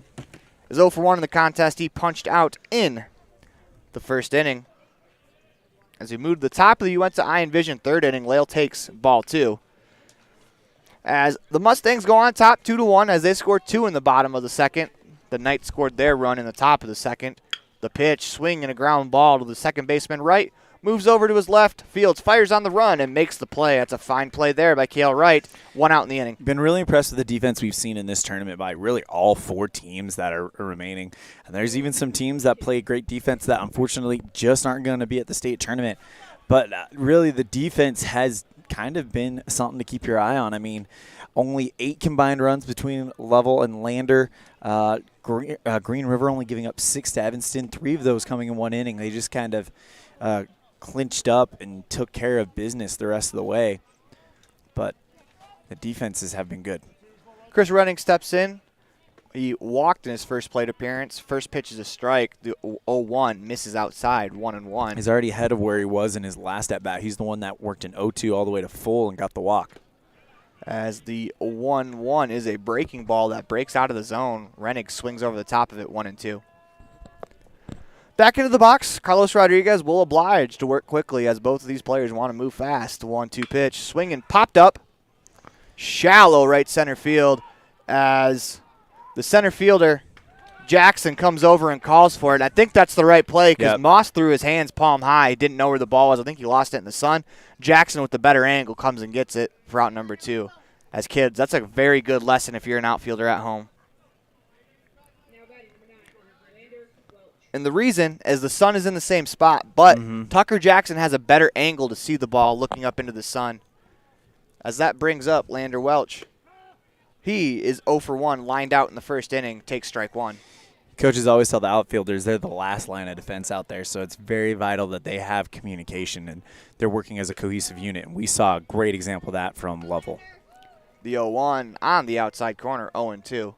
is 0 for 1 in the contest. He punched out in the first inning. As we move to the top of the Uinta Eye and Vision third inning, Lovell takes ball 2. As the Mustangs go on top 2-1 as they score 2 in the bottom of the second. The Knights scored their run in the top of the second. The pitch, swing and a ground ball to the second baseman right. Moves over to his left. Fields fires on the run and makes the play. That's a fine play there by Cale Wright. 1 out in the inning. Been really impressed with the defense we've seen in this tournament by really all 4 teams that are remaining. And there's even some teams that play great defense that unfortunately just aren't going to be at the state tournament. But really the defense has kind of been something to keep your eye on. I mean, only 8 combined runs between Lovell and Lander. Green River only giving up 6 to Evanston, 3 of those coming in 1 inning. They just kind of clinched up and took care of business the rest of the way. But the defenses have been good. Chris Redding steps in. He walked in his first plate appearance. First pitch is a strike. The 0-1 misses outside, 1-1. He's already ahead of where he was in his last at-bat. He's the one that worked in 0-2 all the way to full and got the walk. As the 1-1 is a breaking ball that breaks out of the zone. Rennig swings over the top of it, 1-2. Back into the box, Carlos Rodriguez will oblige to work quickly as both of these players want to move fast. 1-2 pitch, swinging, popped up. Shallow right center field as the center fielder, Jackson, comes over and calls for it. I think that's the right play because Moss threw his hands palm high. He didn't know where the ball was. I think he lost it in the sun. Jackson with the better angle comes and gets it for out number 2. As kids, that's a very good lesson if you're an outfielder at home. And the reason is the sun is in the same spot, but Tucker Jackson has a better angle to see the ball looking up into the sun. As that brings up Lander Welch. He is 0 for 1, lined out in the first inning, takes strike one. Coaches always tell the outfielders they're the last line of defense out there, so it's very vital that they have communication and they're working as a cohesive unit. And we saw a great example of that from Lovell. The 0-1 on the outside corner, 0-2.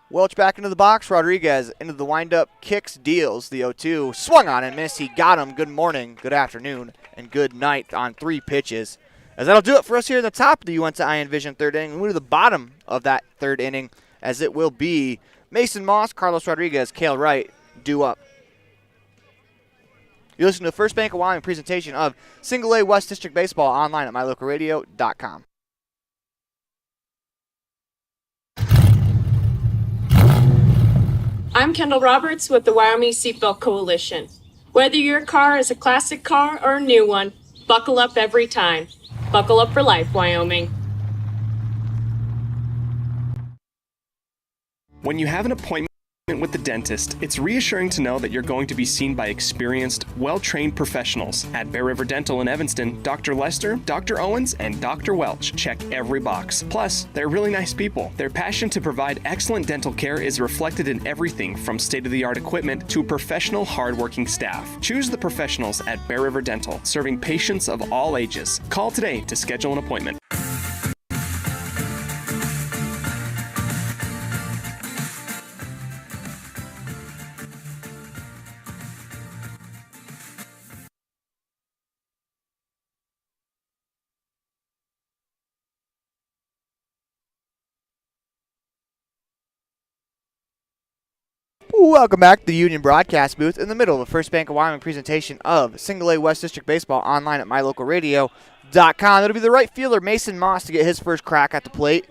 Welch back into the box. Rodriguez into the windup, kicks, deals. The 0-2 swung on and missed. He got him. Good morning, good afternoon, and good night on 3 pitches. As that'll do it for us here at the top of the Uinta Iron Vision third inning. We move to the bottom of that third inning, as it will be Mason Moss, Carlos Rodriguez, Cale Wright due up. You listen to the First Bank of Wyoming presentation of Single A West District Baseball online at mylocalradio.com. I'm Kendall Roberts with the Wyoming Seatbelt Coalition. Whether your car is a classic car or a new one, buckle up every time. Buckle up for life, Wyoming. When you have an appointment with the dentist, it's reassuring to know that you're going to be seen by experienced, well-trained professionals. At Bear River Dental in Evanston, Dr. Lester, Dr. Owens, and Dr. Welch check every box. Plus, they're really nice people. Their passion to provide excellent dental care is reflected in everything from state-of-the-art equipment to professional, hard-working staff. Choose the professionals at Bear River Dental, serving patients of all ages. Call today to schedule an appointment. Welcome back to the Union Broadcast Booth in the middle of the First Bank of Wyoming presentation of Single A West District Baseball online at mylocalradio.com. It'll be the right fielder, Mason Moss, to get his first crack at the plate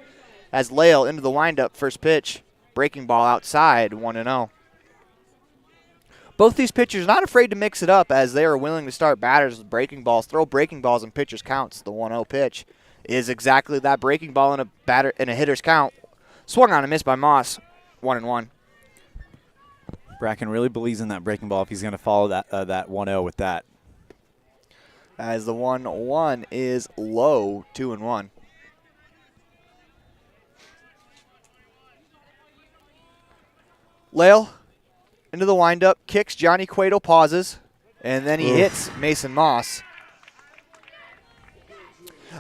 as Lale into the windup, first pitch, breaking ball outside, 1-0. Both these pitchers not afraid to mix it up as they are willing to start batters with breaking balls, throw breaking balls in pitchers' counts. The 1-0 pitch is exactly that, breaking ball in a hitter's count. Swung on and missed by Moss, 1-1. Bracken really believes in that breaking ball if he's going to follow that 1-0 with that. As the 1-1 is low, 2-1. Lale into the windup, kicks, Johnny Cueto pauses, and then he hits Mason Moss.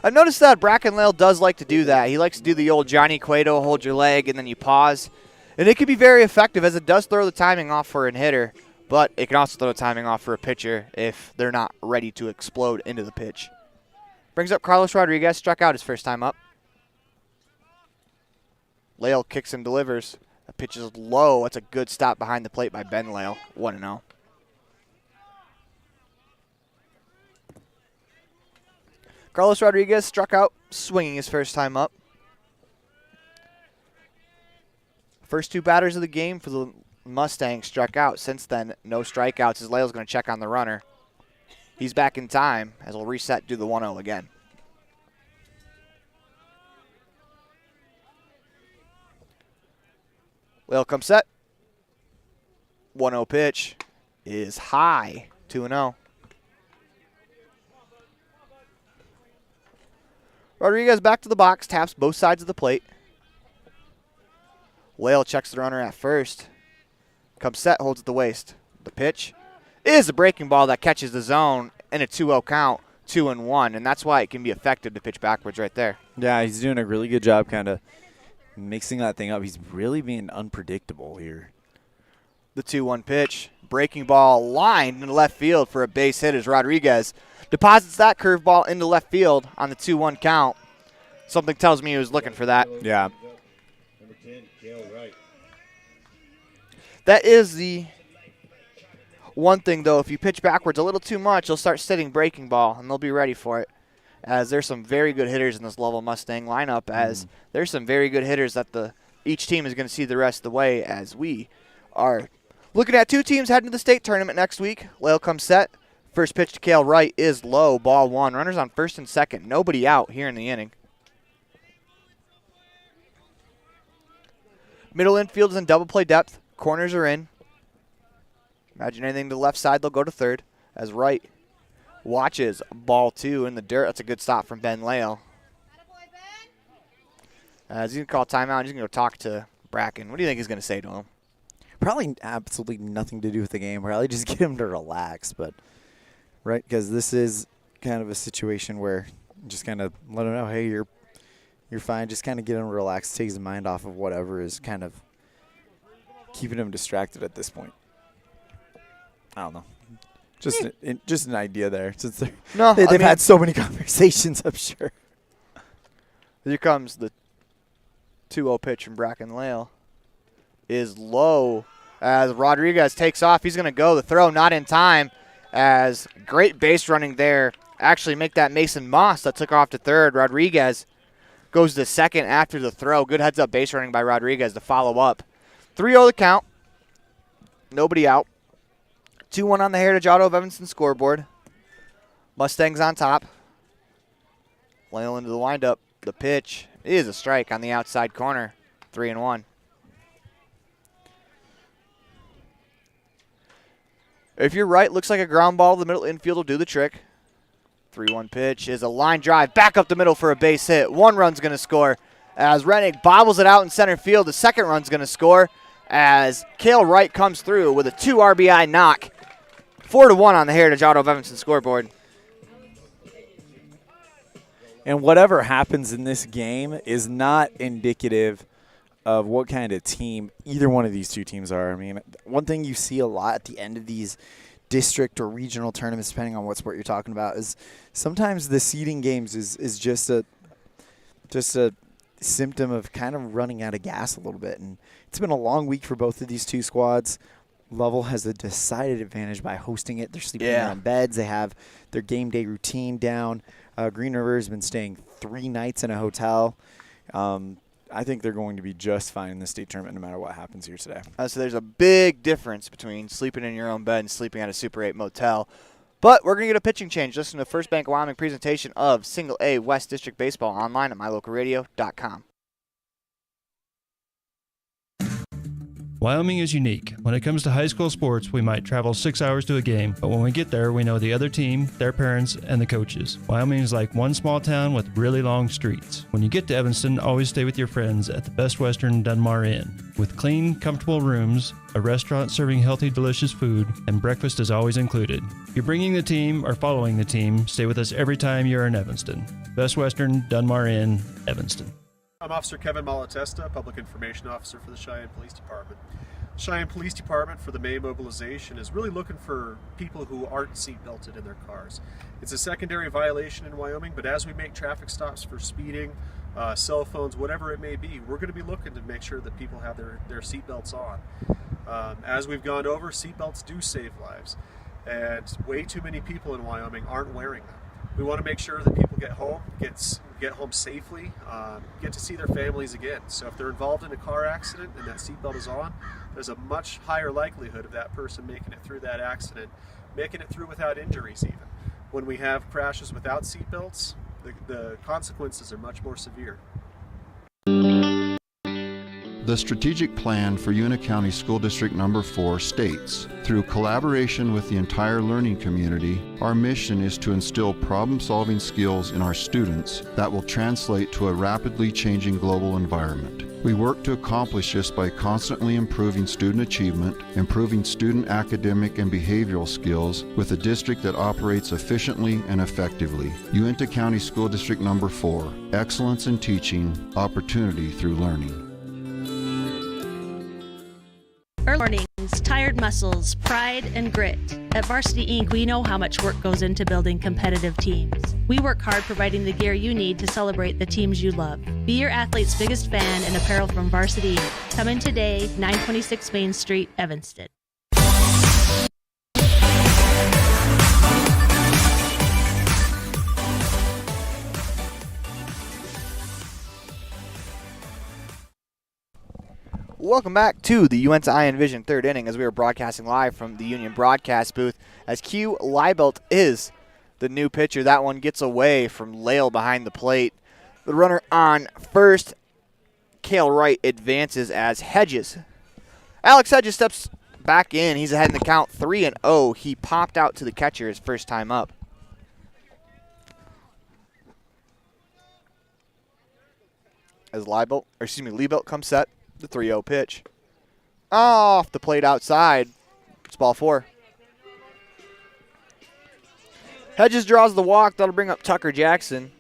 I've noticed that Bracken Lale does like to do that. He likes to do the old Johnny Cueto, hold your leg, and then you pause. And it can be very effective as it does throw the timing off for a hitter, but it can also throw the timing off for a pitcher if they're not ready to explode into the pitch. Brings up Carlos Rodriguez, struck out his first time up. Lale kicks and delivers. The pitch is low. That's a good stop behind the plate by Ben Lale, 1-0. Carlos Rodriguez struck out, swinging his first time up. First 2 batters of the game for the Mustangs struck out. Since then, no strikeouts as Lale's going to check on the runner. He's back in time as we'll reset, do the 1-0 again. Lale comes set. 1-0 pitch is high, 2-0. Rodriguez back to the box, taps both sides of the plate. Lale checks the runner at first. Comes set, holds at the waist. The pitch is a breaking ball that catches the zone in a 2-0 count, 2-1, and that's why it can be effective to pitch backwards right there. Yeah, he's doing a really good job kind of mixing that thing up. He's really being unpredictable here. The 2-1 pitch, breaking ball lined into left field for a base hit as Rodriguez deposits that curveball into left field on the 2-1 count. Something tells me he was looking for that. Yeah. That is the one thing, though. If you pitch backwards a little too much, you'll start sitting breaking ball, and they'll be ready for it. As there's some very good hitters in this Lovell Mustang lineup, as there's some very good hitters that each team is going to see the rest of the way, as we are looking at 2 teams heading to the state tournament next week. Lale comes set. First pitch to Cale Wright is low, ball 1. Runners on first and second. Nobody out here in the inning. Middle infield is in double play depth. Corners are in. Imagine anything to the left side, they'll go to third. As Wright watches ball 2 in the dirt. That's a good stop from Ben Lale. He's going to call timeout. He's going to go talk to Bracken. What do you think he's going to say to him? Probably absolutely nothing to do with the game. Probably just get him to relax. But right, because this is kind of a situation where just kind of let him know, hey, you're fine. Just kind of get him to relax, take his mind off of whatever is kind of keeping him distracted at this point. I don't know. Just an idea there. Since they've had so many conversations, I'm sure. Here comes the 2-0 pitch from Bracken Lale. Is low as Rodriguez takes off. He's going to go. The throw not in time as great base running there. Actually make that Mason Moss that took off to third. Rodriguez goes to second after the throw. Good heads-up base running by Rodriguez to follow up. 3-0 the count. Nobody out. 2-1 on the Heritage Auto of Evanston scoreboard. Mustangs on top. Lale into the windup. The pitch is a strike on the outside corner. 3-1. If you're right, looks like a ground ball. The middle infield will do the trick. 3-1 pitch is a line drive back up the middle for a base hit. One run's going to score as Rennick bobbles it out in center field. The second run's going to score as Cale Wright comes through with a 2 RBI knock. 4-1 on the Heritage Auto of Evanston scoreboard. And whatever happens in this game is not indicative of what kind of team either one of these two teams are. I mean, one thing you see a lot at the end of these district or regional tournaments, depending on what sport you're talking about, is sometimes the seeding games is just a symptom of kind of running out of gas a little bit. And it's been a long week for both of these two squads. Lovell has a decided advantage by hosting it. They're sleeping in their own beds. They have their game day routine down. Green River has been staying 3 nights in a hotel. I think they're going to be just fine in the state tournament no matter what happens here today. So there's a big difference between sleeping in your own bed and sleeping at a Super 8 motel. But we're going to get a pitching change. Listen to the First Bank of Wyoming presentation of Single A West District Baseball online at mylocalradio.com. Wyoming is unique. When it comes to high school sports, we might travel 6 hours to a game, but when we get there, we know the other team, their parents, and the coaches. Wyoming is like one small town with really long streets. When you get to Evanston, always stay with your friends at the Best Western Dunmar Inn. With clean, comfortable rooms, a restaurant serving healthy, delicious food, and breakfast is always included. If you're bringing the team or following the team, stay with us every time you're in Evanston. Best Western Dunmar Inn, Evanston. I'm Officer Kevin Malatesta, Public Information Officer for the Cheyenne Police Department. Cheyenne Police Department for the May mobilization is really looking for people who aren't seatbelted in their cars. It's a secondary violation in Wyoming, but as we make traffic stops for speeding, cell phones, whatever it may be, we're going to be looking to make sure that people have their seatbelts on. As we've gone over, seatbelts do save lives, and way too many people in Wyoming aren't wearing them. We want to make sure that people get home, get home safely, get to see their families again. So if they're involved in a car accident and that seatbelt is on, there's a much higher likelihood of that person making it through that accident, making it through without injuries even. When we have crashes without seatbelts, the consequences are much more severe. The strategic plan for Una County School District Number 4 states, through collaboration with the entire learning community, our mission is to instill problem-solving skills in our students that will translate to a rapidly changing global environment. We work to accomplish this by constantly improving student achievement, improving student academic and behavioral skills with a district that operates efficiently and effectively. Uinta County School District Number 4, excellence in teaching, opportunity through learning. Early mornings, tired muscles, pride, and grit. At Varsity Inc., we know how much work goes into building competitive teams. We work hard providing the gear you need to celebrate the teams you love. Be your athlete's biggest fan in apparel from Varsity Inc. Come in today, 926 Main Street, Evanston. Welcome back to the Uinta Iron Vision third inning as we are broadcasting live from the Union broadcast booth as Q Leibelt is the new pitcher. That one gets away from Lale behind the plate. The runner on first, Cale Wright advances as Hedges. Alex Hedges steps back in. He's ahead in the count 3-0. He popped out to the catcher his first time up. As Liebelt comes set. The 3-0 pitch. Off the plate outside. It's ball 4. Hedges draws the walk. That'll bring up Tucker Jackson.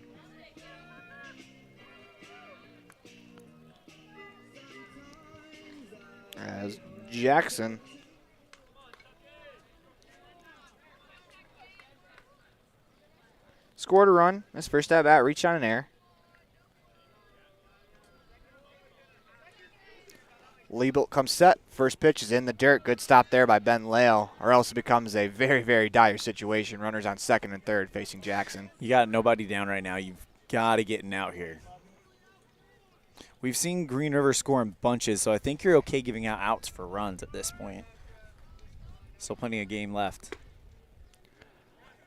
As Jackson scored a run. His first at bat, reached on an error. Liebelt comes set. First pitch is in the dirt. Good stop there by Ben Lale, or else it becomes a very, very dire situation. Runners on second and third facing Jackson. You got nobody down right now. You've got to get out here. We've seen Green River score in bunches, so I think you're okay giving out outs for runs at this point. Still plenty of game left.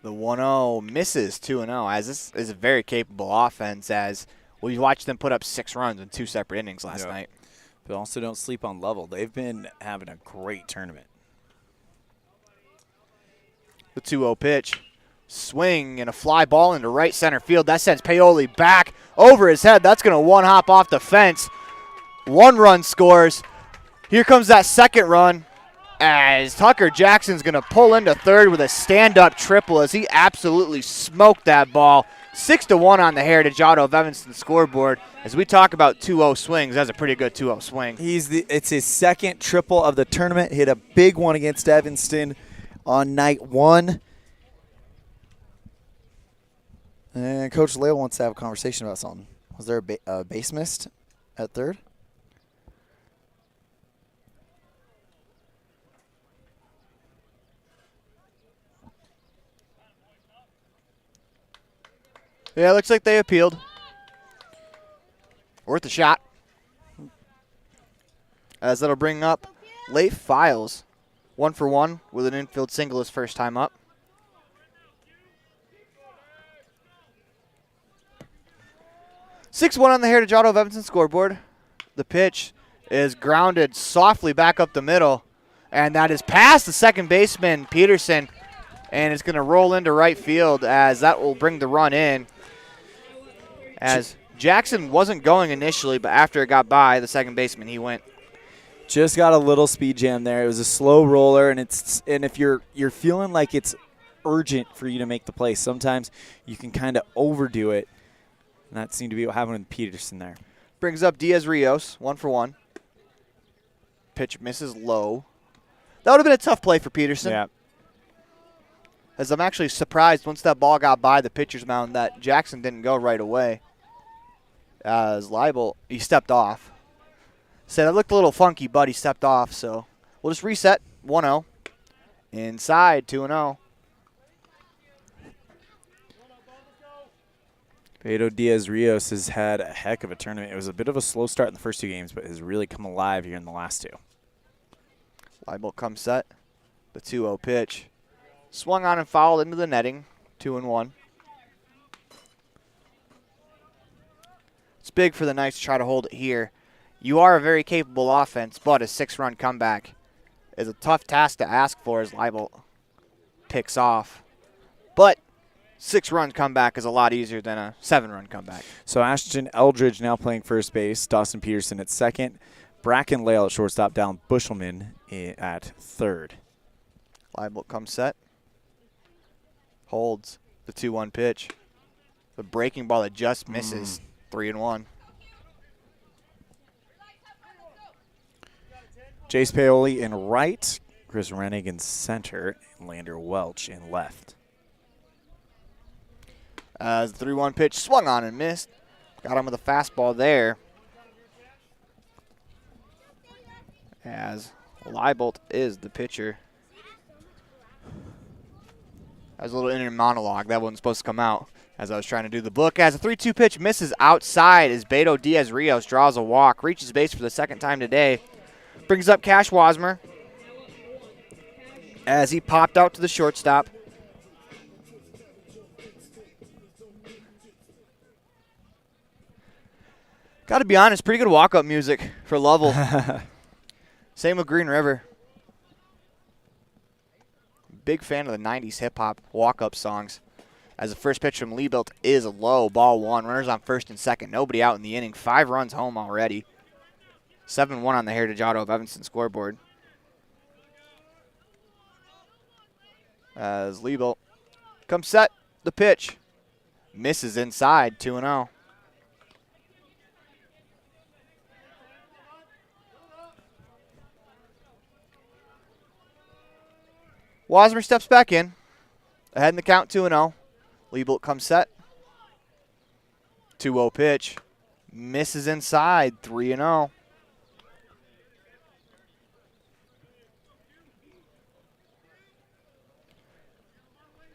The 1-0 misses 2-0, as this is a very capable offense, as we watched them put up 6 runs in 2 separate innings last night. But also don't sleep on Lovell. They've been having a great tournament. The 2-0 pitch. Swing and a fly ball into right center field. That sends Paoli back over his head. That's going to one-hop off the fence. 1 run scores. Here comes that second run as Tucker Jackson's going to pull into third with a stand-up triple as he absolutely smoked that ball. 6-1 on the Heritage Auto of Evanston scoreboard. As we talk about 2-0 swings, that's a pretty good 2-0 swing. It's his second triple of the tournament. Hit a big one against Evanston on night 1. And Coach Lale wants to have a conversation about something. Was there a base missed at third? Yeah, looks like they appealed. Worth a shot. As that'll bring up Leif Files. 1 for 1 with an infield single his first time up. (6-1) on the Heritage Auto of Evanston scoreboard. The pitch is grounded softly back up the middle, and that is past the second baseman, Peterson, and it's going to roll into right field as that will bring the run in. As Jackson wasn't going initially, but after it got by the second baseman, he went. Just got a little speed jam there. It was a slow roller, and if you're feeling like it's urgent for you to make the play, sometimes you can kind of overdo it. And that seemed to be what happened with Peterson there. Brings up Diaz Rios, 1 for 1. Pitch misses low. That would have been a tough play for Peterson. Yeah. As I'm actually surprised once that ball got by the pitcher's mound that Jackson didn't go right away. As Liebelt, he stepped off. Said it looked a little funky, but he stepped off. So we'll just reset 1-0. Inside 2-0. Pedro Diaz Rios has had a heck of a tournament. It was a bit of a slow start in the first 2 games, but has really come alive here in the last 2. Liebelt comes set. The 2-0 pitch. Swung on and fouled into the netting. 2-1. It's big for the Knights to try to hold it here. You are a very capable offense, but a 6-run comeback is a tough task to ask for as Liebelt picks off. But 6-run comeback is a lot easier than a 7-run comeback. So Ashton Eldridge now playing first base. Dawson Peterson at second. Bracken Lale at shortstop. Down Bushelman at third. Liebelt comes set. Holds the 2-1 pitch. The breaking ball that just misses. 3-1. Jace Paoli in right. Chris Rennig in center. And Lander Welch in left. As the 3-1 pitch swung on and missed. Got him with a fastball there. As Liebelt is the pitcher. That was a little inner monologue. That wasn't supposed to come out as I was trying to do the book. As a 3-2 pitch misses outside as Beto Diaz Rios draws a walk. Reaches base for the second time today. Brings up Cash Wasmer as he popped out to the shortstop. Got to be honest, pretty good walk-up music for Lovell. Same with Green River. Big fan of the 90s hip-hop walk-up songs. as the first pitch from Liebelt is low. Ball 1. Runners on first and second. Nobody out in the inning. 5 runs home already. 7-1 on the Heritage Auto of Evanston scoreboard. As Liebelt comes set. The pitch. Misses inside. 2-0. Wasmer steps back in. Ahead in the count, 2-0. Liebelt comes set. 2-0 pitch. Misses inside, 3-0.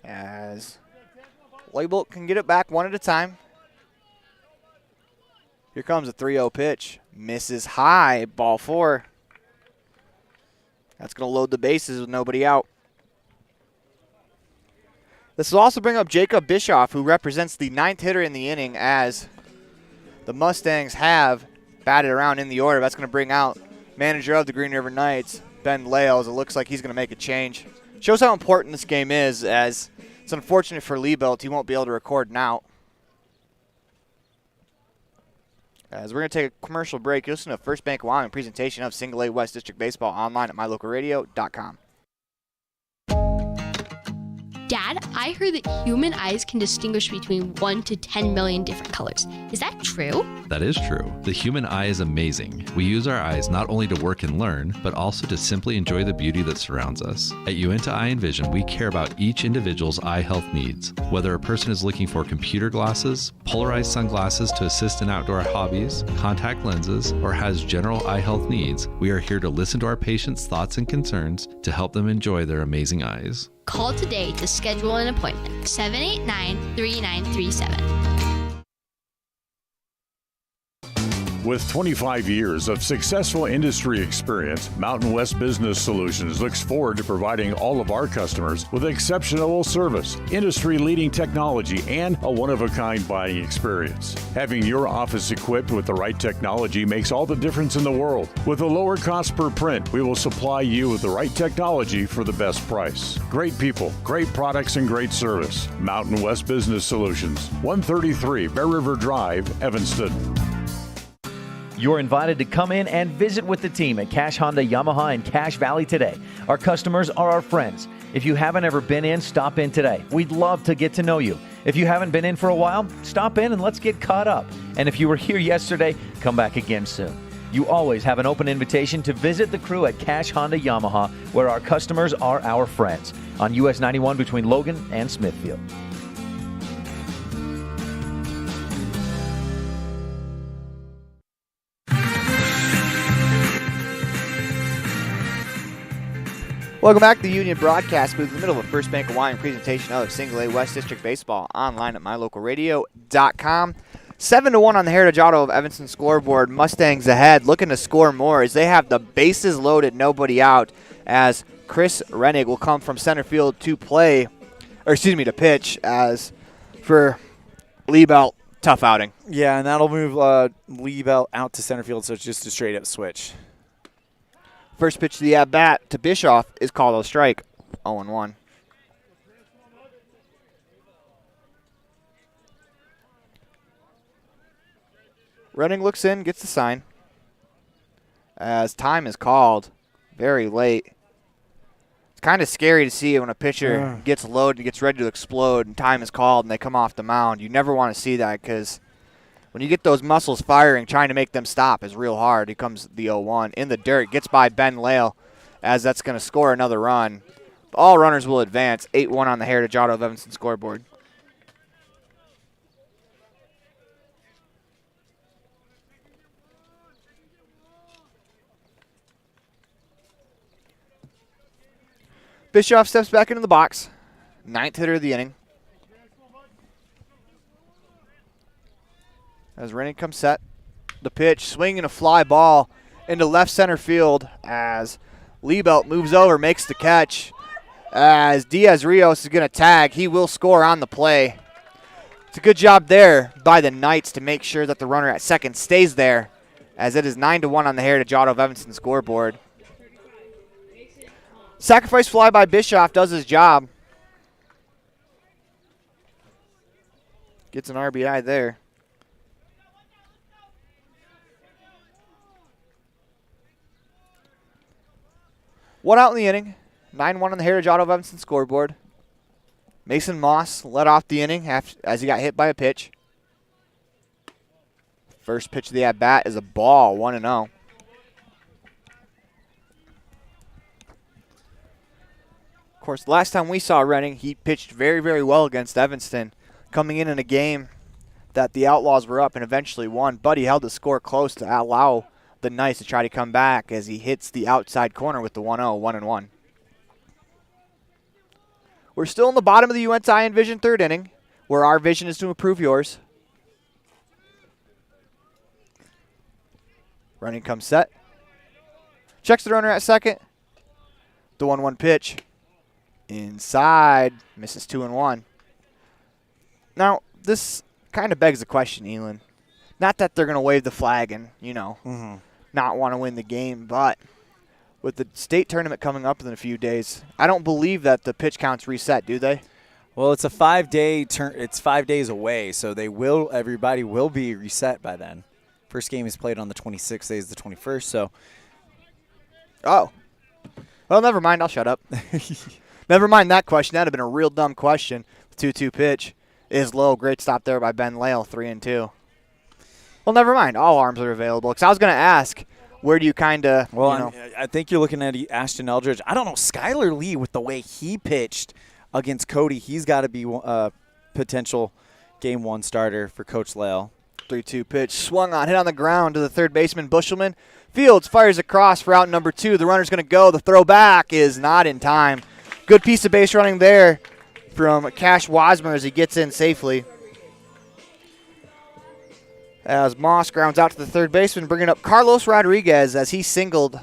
As Liebelt can get it back one at a time. Here comes a 3-0 pitch. Misses high, ball 4. That's going to load the bases with nobody out. This will also bring up Jacob Bischoff, who represents the 9th hitter in the inning, as the Mustangs have batted around in the order. That's going to bring out manager of the Green River Knights, Ben Lales. It looks like he's going to make a change. Shows how important this game is, as it's unfortunate for Liebelt. He won't be able to record now. As we're going to take a commercial break, you listen to First Bank of Wyoming presentation of Single A West District Baseball online at mylocalradio.com. Dad, I heard that human eyes can distinguish between 1 to 10 million different colors. Is that true? That is true. The human eye is amazing. We use our eyes not only to work and learn, but also to simply enjoy the beauty that surrounds us. At Uinta Eye and Vision, we care about each individual's eye health needs. Whether a person is looking for computer glasses, polarized sunglasses to assist in outdoor hobbies, contact lenses, or has general eye health needs, we are here to listen to our patients' thoughts and concerns to help them enjoy their amazing eyes. Call today to schedule an appointment. 789-3937. With 25 years of successful industry experience, Mountain West Business Solutions looks forward to providing all of our customers with exceptional service, industry-leading technology, and a one-of-a-kind buying experience. Having your office equipped with the right technology makes all the difference in the world. With a lower cost per print, we will supply you with the right technology for the best price. Great people, great products, and great service. Mountain West Business Solutions, 133 Bear River Drive, Evanston. You're invited to come in and visit with the team at Cache Honda Yamaha in Cache Valley today. Our customers are our friends. If you haven't ever been in, stop in today. We'd love to get to know you. If you haven't been in for a while, stop in and let's get caught up. And if you were here yesterday, come back again soon. You always have an open invitation to visit the crew at Cache Honda Yamaha, where our customers are our friends, on US 91 between Logan and Smithfield. Welcome back to the Union Broadcast Booth in the middle of a First Bank of Wyoming presentation of Single A West District Baseball online at mylocalradio.com. 7-1 on the Heritage Auto of Evanston scoreboard. Mustangs ahead, looking to score more as they have the bases loaded, nobody out, as Chris Rennig will come from center field to pitch, as for Liebelt, tough outing. Yeah, and that'll move Liebelt out to center field, so it's just a straight-up switch. First pitch to the at-bat to Bischoff is called a strike, 0-1. Renning looks in, gets the sign. As time is called, very late. It's kind of scary to see when a pitcher gets loaded, gets ready to explode, and time is called and they come off the mound. You never want to see that because when you get those muscles firing, trying to make them stop is real hard. Here comes the 0-1 in the dirt. Gets by Ben Lale, as that's going to score another run. All runners will advance. 8-1 on the Heritage Auto of Evanston scoreboard. Bischoff steps back into the box. 9th hitter of the inning. As Rennie comes set, the pitch, swinging a fly ball into left center field as Liebelt moves over, makes the catch. As Diaz Rios is going to tag, he will score on the play. It's a good job there by the Knights to make sure that the runner at second stays there, as it is 9-1 on the Heritage Auto of Evanston scoreboard. Sacrifice fly by Bischoff does his job. Gets an RBI there. One out in the inning. 9-1 on the Heritage Auto of Evanston scoreboard. Mason Moss led off the inning as he got hit by a pitch. First pitch of the at-bat is a ball, 1-0. Of course, last time we saw Renning, he pitched very, very well against Evanston, coming in a game that the Outlaws were up and eventually won, but he held the score close to allow the Knights to try to come back as he hits the outside corner with the 1-0, 1-1. We're still in the bottom of the UNT Iron Vision third inning, where our vision is to improve yours. Running comes set. Checks the runner at second. The 1-1 pitch. Inside. Misses 2-1. Now, this kind of begs the question, Elan. Not that they're going to wave the flag and, not want to win the game, but with the state tournament coming up in a few days, I don't believe that the pitch counts reset, do they? Well, it's a 5-day turn. It's 5 days away, so everybody will be reset by then. First game is played on the 26th, today is the 21st, so. Oh. Well, never mind. I'll shut up. Never mind that question. That would have been a real dumb question. 2-2 pitch is low. Great stop there by Ben Lale, 3-2. Well, never mind. All arms are available. Because I was going to ask, where do you kind of, Well, I think you're looking at Ashton Eldridge. I don't know. Skylar Lee, with the way he pitched against Cody, he's got to be a potential game one starter for Coach Lale. 3-2 pitch. Swung on. Hit on the ground to the third baseman, Bushelman. Fields fires across for out number 2. The runner's going to go. The throw back is not in time. Good piece of base running there from Cash Wasmer as he gets in safely. As Moss grounds out to the third baseman, bringing up Carlos Rodriguez as he singled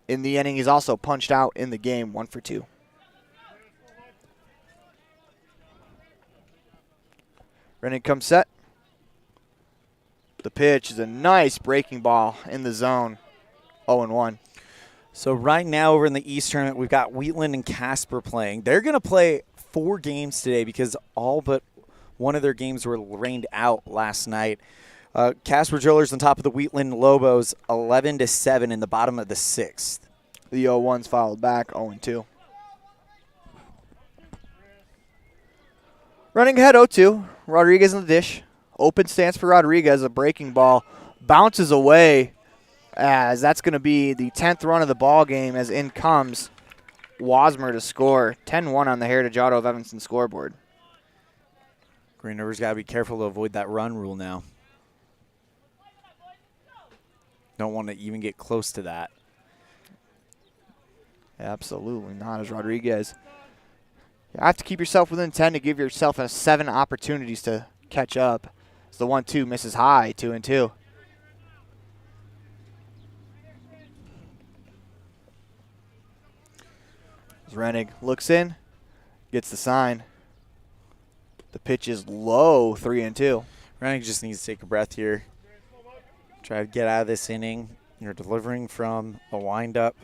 in the inning. He's also punched out in the game, 1 for 2. Running comes set. The pitch is a nice breaking ball in the zone, 0-1. So right now over in the East tournament, we've got Wheatland and Casper playing. They're going to play 4 games today because all but one of their games were rained out last night. Casper Drillers on top of the Wheatland Lobos, 11-7 in the bottom of the 6th. The 0-1s followed back, 0-2. Running ahead 0-2. Rodriguez in the dish. Open stance for Rodriguez. A breaking ball bounces away as that's going to be the 10th run of the ball game as in comes Wasmer to score. 10-1 on the Heritage Auto of Evanston scoreboard. Green River's got to be careful to avoid that run rule now. Don't want to even get close to that. Absolutely not, as Rodriguez. You have to keep yourself within 10 to give yourself 7 opportunities to catch up. As the 1-2 misses high, 2-2. As Rennig looks in, gets the sign. The pitch is low, 3-2. Rennig just needs to take a breath here. Try to get out of this inning. You're delivering from a windup.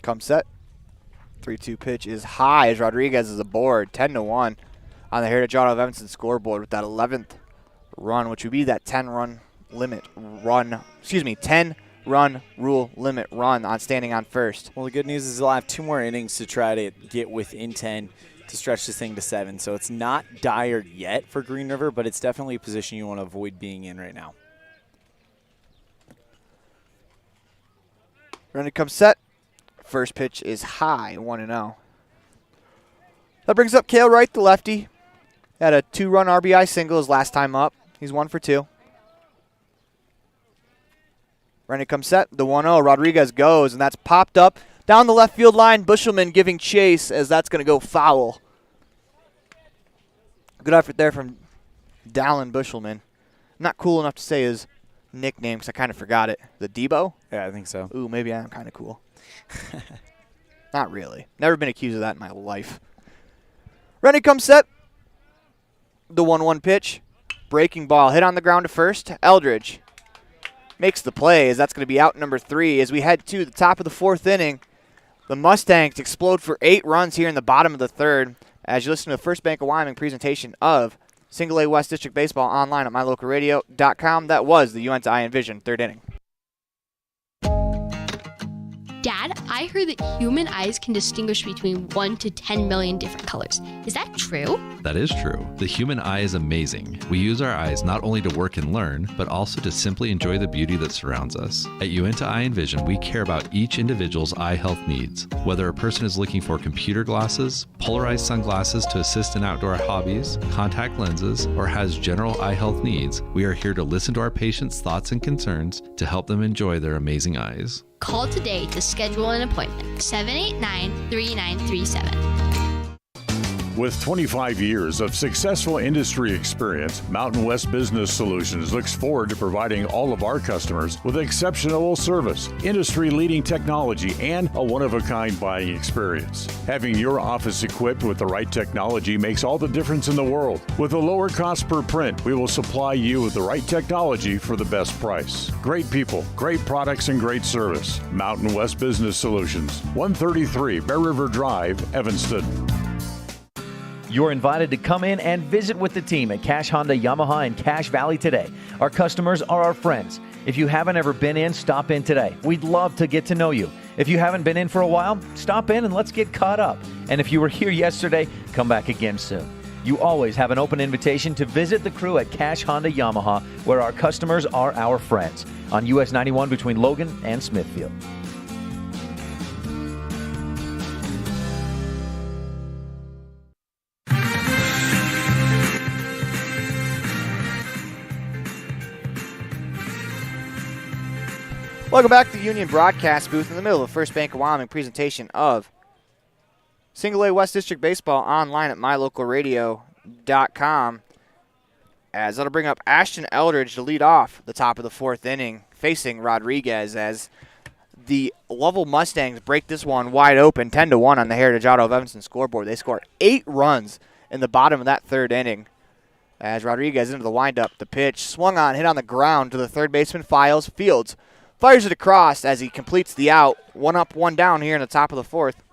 Come set. 3-2 pitch is high as Rodriguez is aboard. 10-1 on the Heritage Auto of Evanston scoreboard with that 11th run, which would be that 10-run rule limit run on standing on first. Well, the good news is they'll have 2 more innings to try to get within 10 to stretch this thing to 7. So it's not dire yet for Green River, but it's definitely a position you want to avoid being in right now. Running comes set. First pitch is high, 1-0. That brings up Cale Wright, the lefty. Had a 2-run RBI single his last time up. He's 1 for 2. Running comes set. The 1-0. Rodriguez goes, and that's popped up down the left field line. Bushelman giving chase as that's going to go foul. Good effort there from Dallin Bushelman. Not cool enough to say his nickname because I kind of forgot it. The Debo? Yeah, I think so. Ooh, maybe I am kind of cool. Not really. Never been accused of that in my life. Rennie comes set. The 1-1 pitch. Breaking ball. Hit on the ground to first. Eldridge makes the play as that's going to be out number 3 as we head to the top of the 4th inning. The Mustangs explode for 8 runs here in the bottom of the 3rd. as you listen to the First Bank of Wyoming presentation of Single A West District Baseball online at mylocalradio.com. That was the UNT Envision third inning. Dad, I heard that human eyes can distinguish between 1 to 10 million different colors. Is that true? That is true. The human eye is amazing. We use our eyes not only to work and learn, but also to simply enjoy the beauty that surrounds us. At Uinta Eye and Vision, we care about each individual's eye health needs. Whether a person is looking for computer glasses, polarized sunglasses to assist in outdoor hobbies, contact lenses, or has general eye health needs, we are here to listen to our patients' thoughts and concerns to help them enjoy their amazing eyes. Call today to schedule an appointment. 789-3937. With 25 years of successful industry experience, Mountain West Business Solutions looks forward to providing all of our customers with exceptional service, industry-leading technology, and a one-of-a-kind buying experience. Having your office equipped with the right technology makes all the difference in the world. With a lower cost per print, we will supply you with the right technology for the best price. Great people, great products, and great service. Mountain West Business Solutions, 133 Bear River Drive, Evanston. You're invited to come in and visit with the team at Cash Honda Yamaha in Cache Valley today. Our customers are our friends. If you haven't ever been in, stop in today. We'd love to get to know you. If you haven't been in for a while, stop in and let's get caught up. And if you were here yesterday, come back again soon. You always have an open invitation to visit the crew at Cash Honda Yamaha, where our customers are our friends, on US 91 between Logan and Smithfield. Welcome back to the Union Broadcast Booth in the middle of the First Bank of Wyoming presentation of Single A West District Baseball online at mylocalradio.com. As that'll bring up Ashton Eldridge to lead off the top of the fourth inning, facing Rodriguez as the Lovell Mustangs break this one wide open, 10-1 on the Heritage Auto of Evanston scoreboard. They score 8 runs in the bottom of that third inning. As Rodriguez into the windup, the pitch swung on, hit on the ground to the third baseman Files. Fields fires it across as he completes the out. 1 up, 1 down here in the top of the fourth.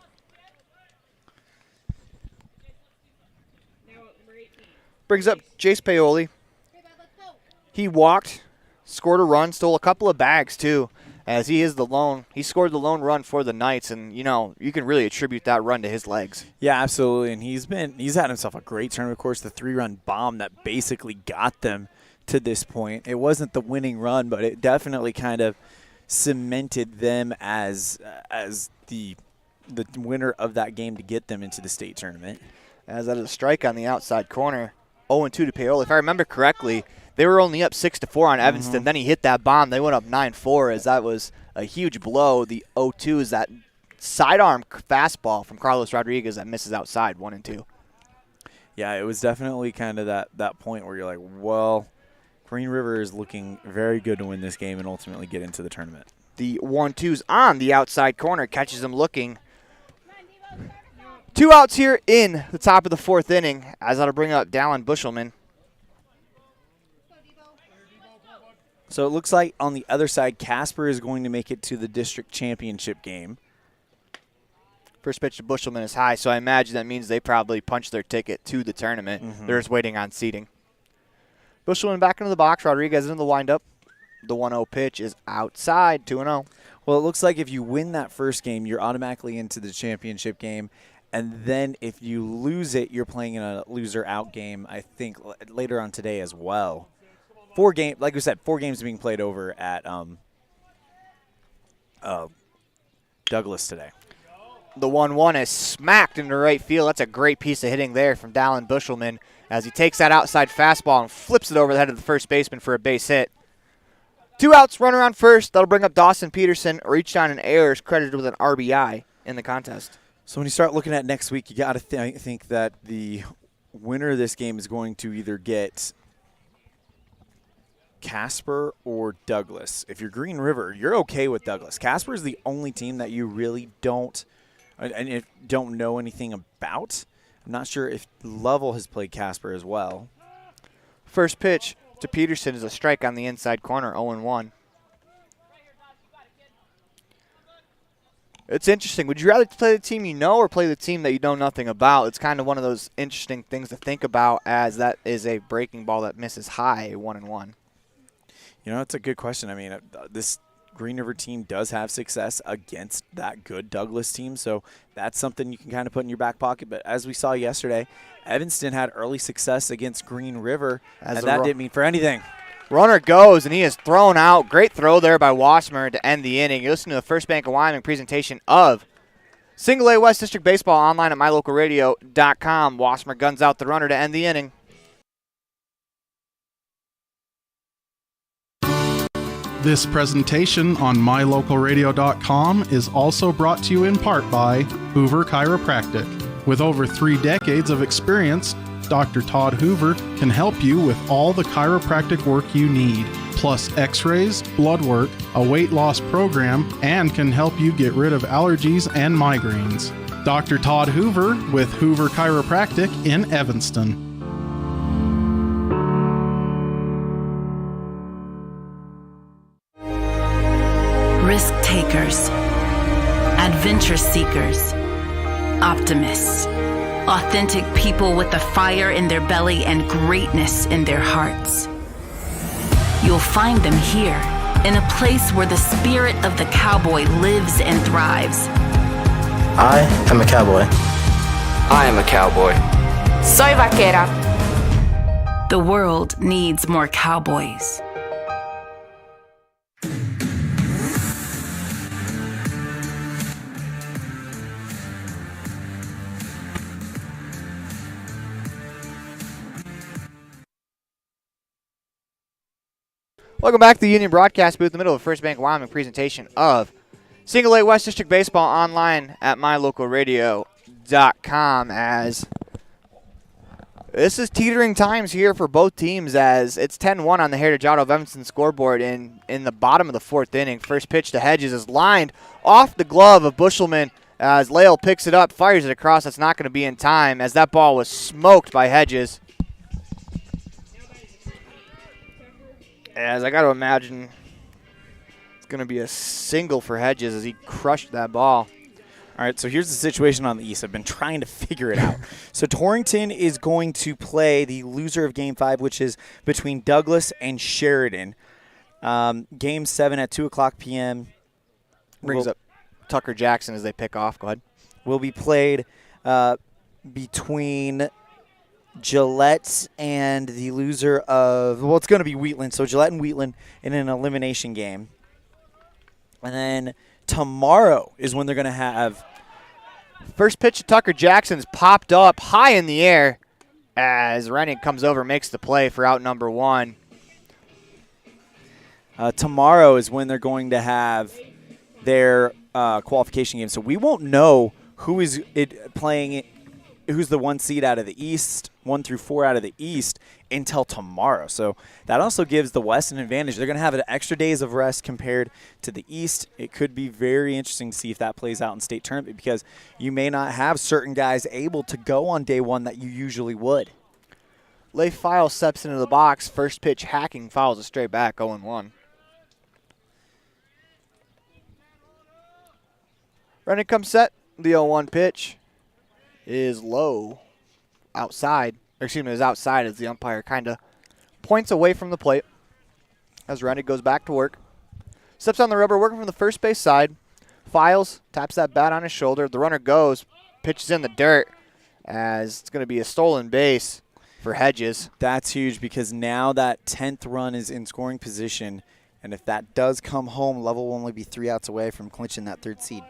Brings up Jace Paoli. He walked, scored a run, stole a couple of bags too, as he scored the lone run for the Knights, and you can really attribute that run to his legs. Yeah, absolutely, and he's had himself a great tournament. Of course, the 3-run bomb that basically got them to this point. It wasn't the winning run, but it definitely kind of cemented them as the winner of that game to get them into the state tournament. As that is a strike on the outside corner, 0-2 to Paoli. If I remember correctly, they were only up 6-4 on Evanston. Mm-hmm. Then he hit that bomb. They went up 9-4 as that was a huge blow. The 0-2 is that sidearm fastball from Carlos Rodriguez that misses outside, 1-2. Yeah, it was definitely kind of that point where you're like, well, Green River is looking very good to win this game and ultimately get into the tournament. The 1-2's on the outside corner, catches him looking. 2 outs here in the top of the fourth inning, as that'll bring up Dallin Bushelman. So it looks like on the other side, Casper is going to make it to the district championship game. First pitch to Bushelman is high, so I imagine that means they probably punched their ticket to the tournament. Mm-hmm. They're just waiting on seating. Bushelman back into the box. Rodriguez in the windup. The 1-0 pitch is outside, 2-0. Well, it looks like if you win that first game, you're automatically into the championship game. And then if you lose it, you're playing in a loser-out game, I think, later on today as well. 4 games, like we said, 4 games being played over at Douglas today. The 1-1 is smacked into right field. That's a great piece of hitting there from Dallin Bushelman as he takes that outside fastball and flips it over the head of the first baseman for a base hit. 2 outs, runner on first. That'll bring up Dawson Peterson. Reached down in errors, credited with an RBI in the contest. So when you start looking at next week, you got to think that the winner of this game is going to either get Casper or Douglas. If you're Green River, you're okay with Douglas. Casper is the only team that you really don't know anything about. I'm not sure if Lovell has played Casper as well. First pitch to Peterson is a strike on the inside corner, 0-1. It's interesting. Would you rather play the team you know or play the team that you know nothing about? It's kind of one of those interesting things to think about, as that is a breaking ball that misses high, 1-1. You know, that's a good question. I mean, this Green River team does have success against that good Douglas team, so that's something you can kind of put in your back pocket. But as we saw yesterday, Evanston had early success against Green River, and that didn't mean for anything. Runner goes, and he is thrown out. Great throw there by Washmer to end the inning. You're listening to the First Bank of Wyoming presentation of Single A West District Baseball online at mylocalradio.com. Washmer guns out the runner to end the inning. This presentation on mylocalradio.com is also brought to you in part by Hoover Chiropractic. With over 3 decades of experience, Dr. Todd Hoover can help you with all the chiropractic work you need, plus x-rays, blood work, a weight loss program, and can help you get rid of allergies and migraines. Dr. Todd Hoover with Hoover Chiropractic in Evanston. Risk takers, adventure seekers, optimists, authentic people with a fire in their belly and greatness in their hearts. You'll find them here, in a place where the spirit of the cowboy lives and thrives. I am a cowboy. I am a cowboy. Soy vaquera. The world needs more cowboys. Welcome back to the Union Broadcast Booth in the middle of the First Bank of Wyoming presentation of Single A West District Baseball online at mylocalradio.com, as this is teetering times here for both teams, as it's 10-1 on the Heritage Auto of Evanston scoreboard in the bottom of the 4th inning. First pitch to Hedges is lined off the glove of Bushelman as Lovell picks it up, fires it across. That's not going to be in time, as that ball was smoked by Hedges. As I got to imagine it's going to be a single for Hedges as he crushed that ball. All right, so here's the situation on the East. I've been trying to figure it out. So Torrington is going to play the loser of Game 5, which is between Douglas and Sheridan. Game 7 at 2 o'clock p.m. Brings up Tucker Jackson as they pick off. Go ahead. Will be played between Gillette and the loser of, well, it's going to be Wheatland. So Gillette and Wheatland in an elimination game. And then tomorrow is when they're going to have first pitch to Tucker Jackson's popped up high in the air as Rennie comes over, makes the play for out number 1. Tomorrow is when they're going to have their qualification game. So we won't know who is playing it, who's the 1 seed out of the East, 1 through 4 out of the East, until tomorrow. So that also gives the West an advantage. They're going to have an extra days of rest compared to the East. It could be very interesting to see if that plays out in state tournament, because you may not have certain guys able to go on day 1 that you usually would. Leif Files steps into the box. First pitch hacking, fouls it straight back, 0-1. Rennie comes set. The 0-1 pitch is low outside. Or excuse me, is outside as the umpire kind of points away from the plate as Rennie goes back to work. Steps on the rubber, working from the first base side. Files, taps that bat on his shoulder. The runner goes, pitches in the dirt as it's going to be a stolen base for Hedges. That's huge, because now that 10th run is in scoring position, and if that does come home, Lovell will only be 3 outs away from clinching that 3rd seed.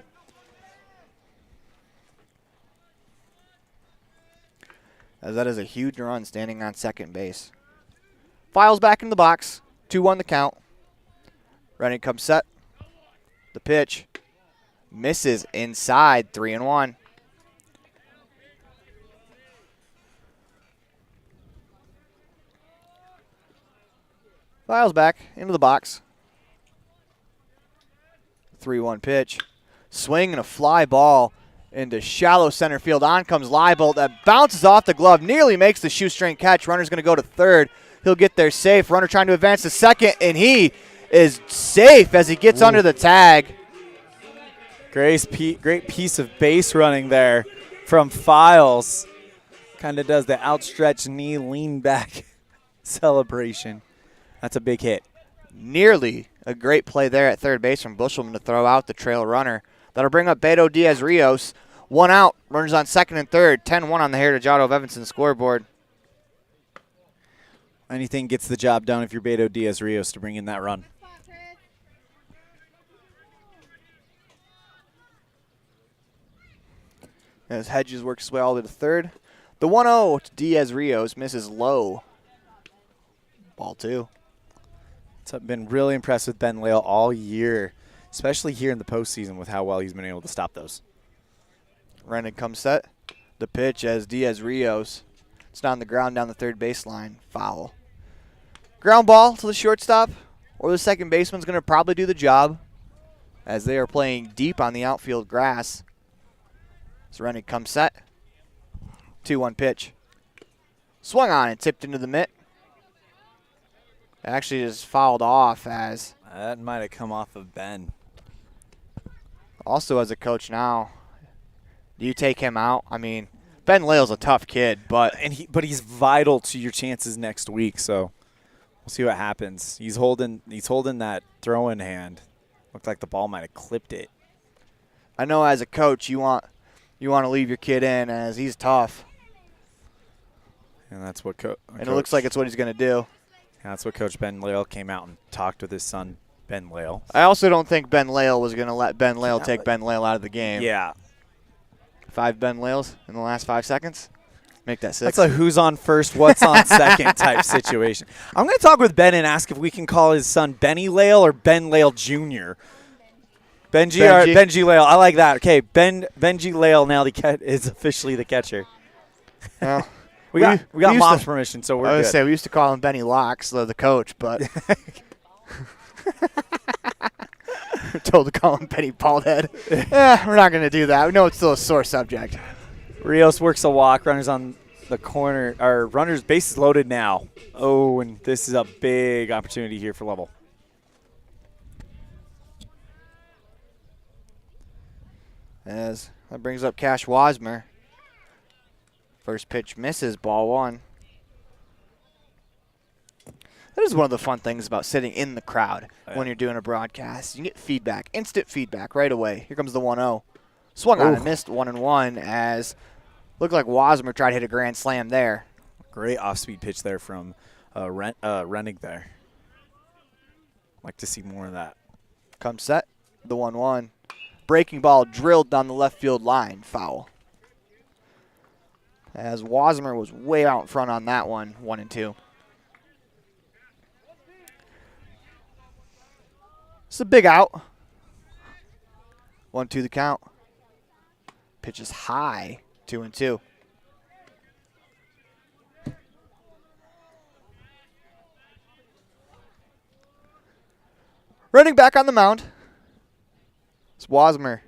As that is a huge run standing on second base. Files back in the box. 2-1 the count. Rennie comes set. The pitch misses inside. 3-1. Files back into the box. 3-1 pitch. Swing and a fly ball into shallow center field. On comes Leibold. That bounces off the glove. Nearly makes the shoestring catch. Runner's going to go to third. He'll get there safe. Runner trying to advance to second, and he is safe as he gets under the tag. Great piece of base running there from Files. Kind of does the outstretched knee, lean back celebration. That's a big hit. Nearly a great play there at third base from Bushelman to throw out the trail runner. That'll bring up Beto Diaz-Rios. 1 out, runners on second and third. 10-1 on the Heritage Auto of Evanston scoreboard. Anything gets the job done if you're Beto Diaz-Rios to bring in that run. As Hedges works his way all the way to third. The 1-0 to Diaz-Rios misses low. Ball 2. I've been really impressed with Ben Lale all year, especially here in the postseason with how well he's been able to stop those. Rennig comes set. The pitch as Diaz-Rios. It's on the ground down the third baseline. Foul. Ground ball to the shortstop, or the second baseman's going to probably do the job as they are playing deep on the outfield grass. So Rennig comes set. 2-1 pitch. Swung on and tipped into the mitt. Actually just fouled off as. That might have come off of Ben. Also as a coach now, do you take him out? I mean, Ben Lale's a tough kid, but he's vital to your chances next week, so we'll see what happens. He's holding that throw-in hand. Looked like the ball might have clipped it. I know as a coach you want to leave your kid in as he's tough. And that's what it looks like it's what he's going to do. That's what Coach Ben Lale came out and talked with his son, Ben Lale. I also don't think Ben Lale was going to let Ben Lale take Ben Lale out of the game. Yeah. 5 Ben Lales in the last 5 seconds. Make that 6. That's a who's on first, what's on second type situation. I'm going to talk with Ben and ask if we can call his son Benny Lale or Ben Lale Jr. Benji Lale. I like that. Okay, Benji Lale now is officially the catcher. Well, we got mom's permission, so we're good. I was going to say, we used to call him Benny Locks, the coach, but we're told to call him Benny Baldhead. We're not going to do that. We know it's still a sore subject. Rios works a walk. Runners on the corner. Our runners bases loaded now. Oh, and this is a big opportunity here for Lovell. As that brings up Cash Wasmer. First pitch misses, ball 1. That is one of the fun things about sitting in the crowd when you're doing a broadcast. You get feedback, instant feedback right away. Here comes the 1-0. Swung on and missed 1-1 as looked like Wasmer tried to hit a grand slam there. Great off-speed pitch there from Rennig there. Like to see more of that. Comes set, the 1-1. Breaking ball drilled down the left field line, foul. As Wasmer was way out in front on that one, 1-2. It's a big out. 1-2 the count. Pitch is high, 2-2. Running back on the mound. It's Wasmer.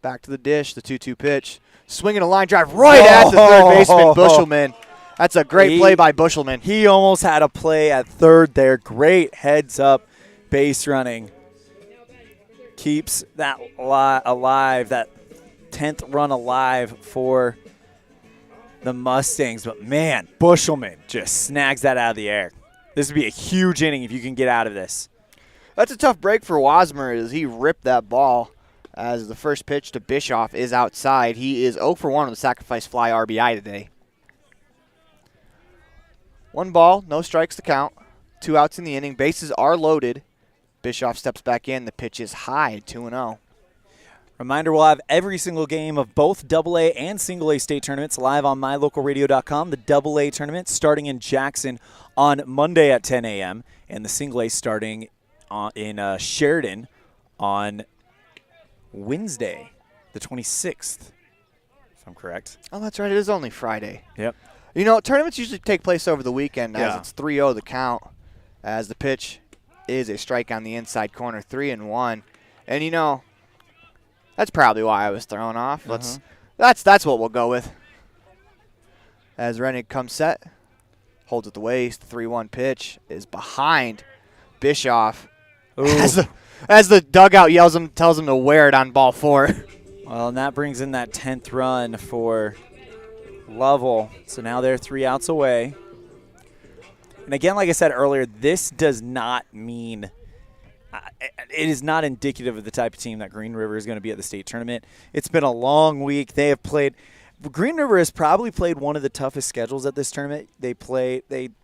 Back to the dish, the 2-2 pitch. Swinging a line drive right at the third baseman, Bushelman. That's a great play by Bushelman. He almost had a play at third there. Great heads-up base running. Keeps that alive, that 10th run alive for the Mustangs. But, man, Bushelman just snags that out of the air. This would be a huge inning if you can get out of this. That's a tough break for Wasmer as he ripped that ball as the first pitch to Bischoff is outside. He is 0 for 1 on the sacrifice fly RBI today. 1 ball, no strikes to count. 2 outs in the inning. Bases are loaded. Bischoff steps back in. The pitch is high, 2-0. Reminder, we'll have every single game of both AA and single A state tournaments live on mylocalradio.com. The AA tournament starting in Jackson on Monday at 10 a.m. and the single A starting in Sheridan on Wednesday, the 26th, if I'm correct. Oh, that's right. It is only Friday. Yep. You know, tournaments usually take place over the weekend as it's 3-0 the count as the pitch is a strike on the inside corner, 3-1. And, you know, that's probably why I was thrown off. That's what we'll go with. As Rennig comes set, holds at the waist, 3-1 pitch is behind Bischoff. As the dugout tells him to wear it on ball 4. Well, and that brings in that 10th run for Lovell. So now they're 3 outs away. And again, like I said earlier, this does not mean it is not indicative of the type of team that Green River is going to be at the state tournament. It's been a long week. They have played. Green River has probably played one of the toughest schedules at this tournament. They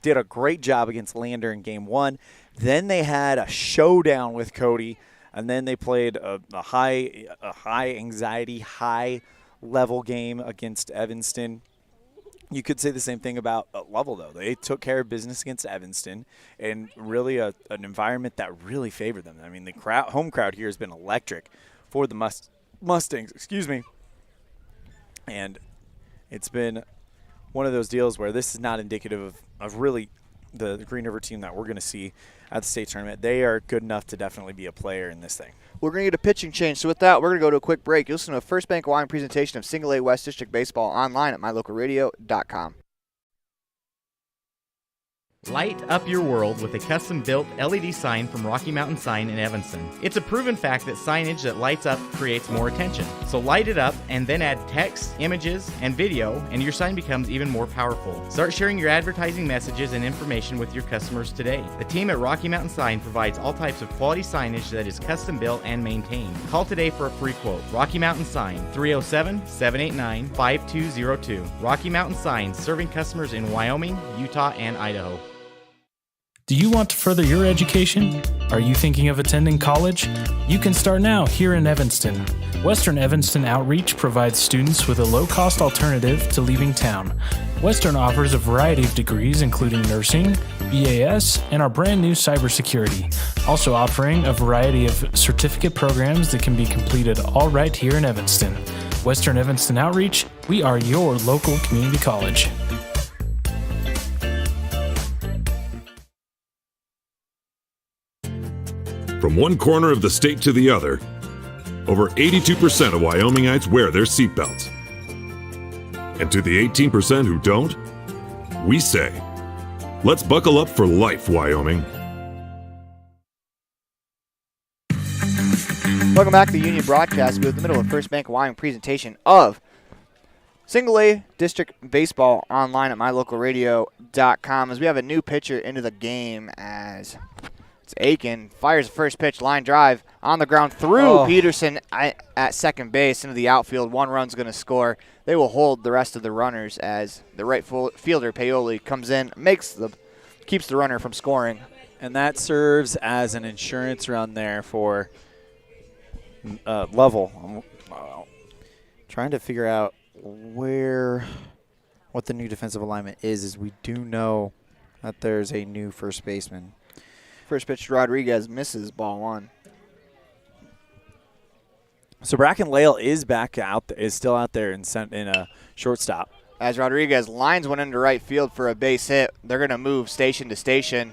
did a great job against Lander in game 1. Then they had a showdown with Cody, and then they played a high anxiety, high level game against Evanston. You could say the same thing about Lovell, though. They took care of business against Evanston, and really an environment that really favored them. I mean, the home crowd here has been electric for the Mustangs. Excuse me. And it's been one of those deals where this is not indicative of really the Green River team that we're going to see at the state tournament. They are good enough to definitely be a player in this thing. We're going to get a pitching change. So with that, we're going to go to a quick break. You'll listen to a First Bank Hawaiian presentation of Single A West District Baseball online at mylocalradio.com. Light up your world with a custom-built LED sign from Rocky Mountain Sign in Evanston. It's a proven fact that signage that lights up creates more attention. So light it up and then add text, images, and video, and your sign becomes even more powerful. Start sharing your advertising messages and information with your customers today. The team at Rocky Mountain Sign provides all types of quality signage that is custom-built and maintained. Call today for a free quote. Rocky Mountain Sign, 307-789-5202. Rocky Mountain Sign, serving customers in Wyoming, Utah, and Idaho. Do you want to further your education? Are you thinking of attending college? You can start now here in Evanston. Western Evanston Outreach provides students with a low-cost alternative to leaving town. Western offers a variety of degrees including nursing, BAS, and our brand new cybersecurity. Also offering a variety of certificate programs that can be completed all right here in Evanston. Western Evanston Outreach, we are your local community college. From one corner of the state to the other, over 82% of Wyomingites wear their seatbelts. And to the 18% who don't, we say, let's buckle up for life, Wyoming. Welcome back to the Union Broadcast. We're in the middle of First Bank Hawaiian presentation of Single A District Baseball online at mylocalradio.com as we have a new pitcher into the game as it's Aiken. Fires the first pitch, line drive on the ground through Peterson at second base into the outfield. 1 run's going to score. They will hold the rest of the runners as the right fielder, Paoli, comes in, keeps the runner from scoring. And that serves as an insurance run there for Lovell. I'm trying to figure out what the new defensive alignment is we do know that there's a new first baseman. First pitch, Rodriguez misses ball 1. So Bracken Lale is still out there in a shortstop. As Rodriguez lines one into right field for a base hit, they're going to move station to station.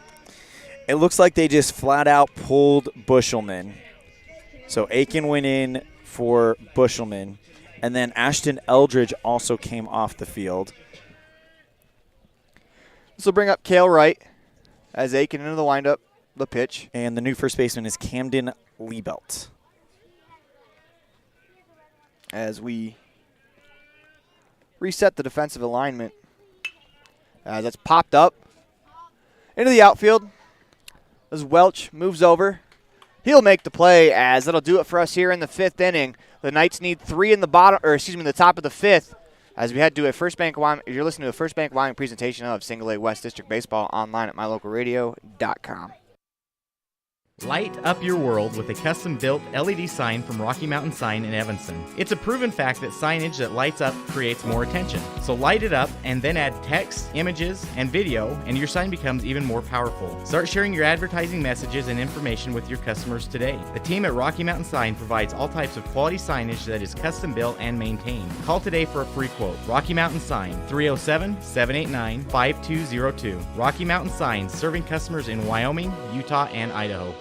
It looks like they just flat out pulled Bushelman. So Aiken went in for Bushelman, and then Ashton Eldridge also came off the field. This will bring up Cale Wright as Aiken into the windup. The pitch. And the new first baseman is Camden Liebelt. As we reset the defensive alignment. That's popped up into the outfield. As Welch moves over. He'll make the play as that'll do it for us here in the 5th inning. The Knights need 3 in the the top of the 5th. As we head to a First Bank Hawaiian, you're listening to a First Bank Hawaiian presentation of Single A West District Baseball online at mylocalradio.com. Light up your world with a custom-built LED sign from Rocky Mountain Sign in Evanston. It's a proven fact that signage that lights up creates more attention. So light it up and then add text, images, and video, and your sign becomes even more powerful. Start sharing your advertising messages and information with your customers today. The team at Rocky Mountain Sign provides all types of quality signage that is custom-built and maintained. Call today for a free quote. Rocky Mountain Sign, 307-789-5202. Rocky Mountain Sign, serving customers in Wyoming, Utah, and Idaho.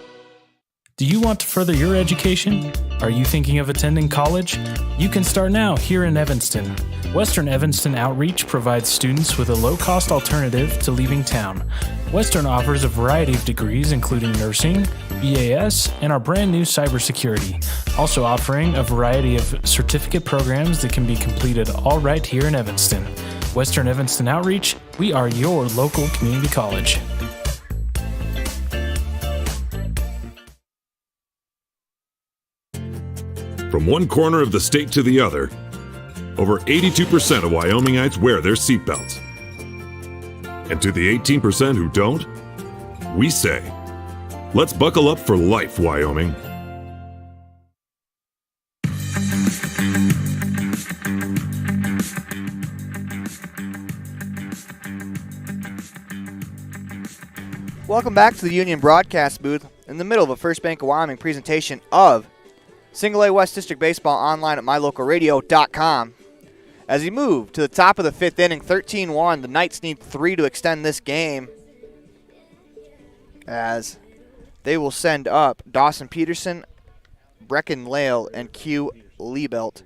Do you want to further your education? Are you thinking of attending college? You can start now here in Evanston. Western Evanston Outreach provides students with a low-cost alternative to leaving town. Western offers a variety of degrees including nursing, BAS, and our brand new cybersecurity, also offering a variety of certificate programs that can be completed all right here in Evanston. Western Evanston Outreach, we are your local community college. From one corner of the state to the other, over 82% of Wyomingites wear their seatbelts. And to the 18% who don't, we say, let's buckle up for life, Wyoming. Welcome back to the Union Broadcast Booth in the middle of a First Bank of Wyoming presentation of Single A West District Baseball online at mylocalradio.com. As we move to the top of the fifth inning, 13-1, the Knights need 3 to extend this game, as they will send up Dawson Peterson, Brecken Lale, and Q Liebelt.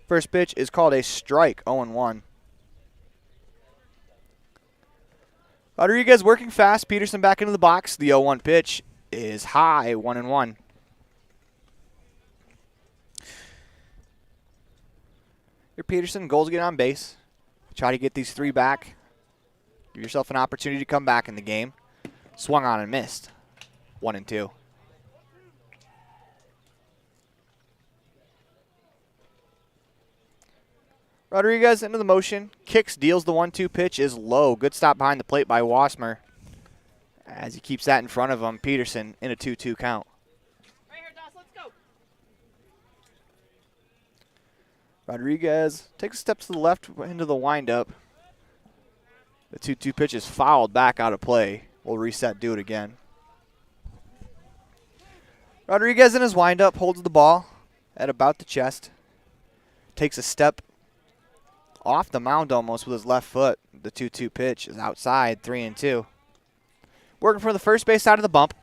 First pitch is called a strike, 0-1. Rodriguez working fast. Peterson back into the box. The 0-1 pitch is high, 1-1. Your Peterson, goals to get on base. Try to get these 3 back. Give yourself an opportunity to come back in the game. Swung on and missed. 1-2. Rodriguez into the motion. Kicks, deals the 1-2 pitch, is low. Good stop behind the plate by Wasmer. As he keeps that in front of him, Peterson in a 2-2 count. Right here, Doss, let's go. Rodriguez takes a step to the left into the windup. The 2-2 pitch is fouled back out of play. We'll reset, do it again. Rodriguez in his windup holds the ball at about the chest. Takes a step off the mound almost with his left foot. The 2-2 pitch is outside, 3-2. Working from the first base side of the bump.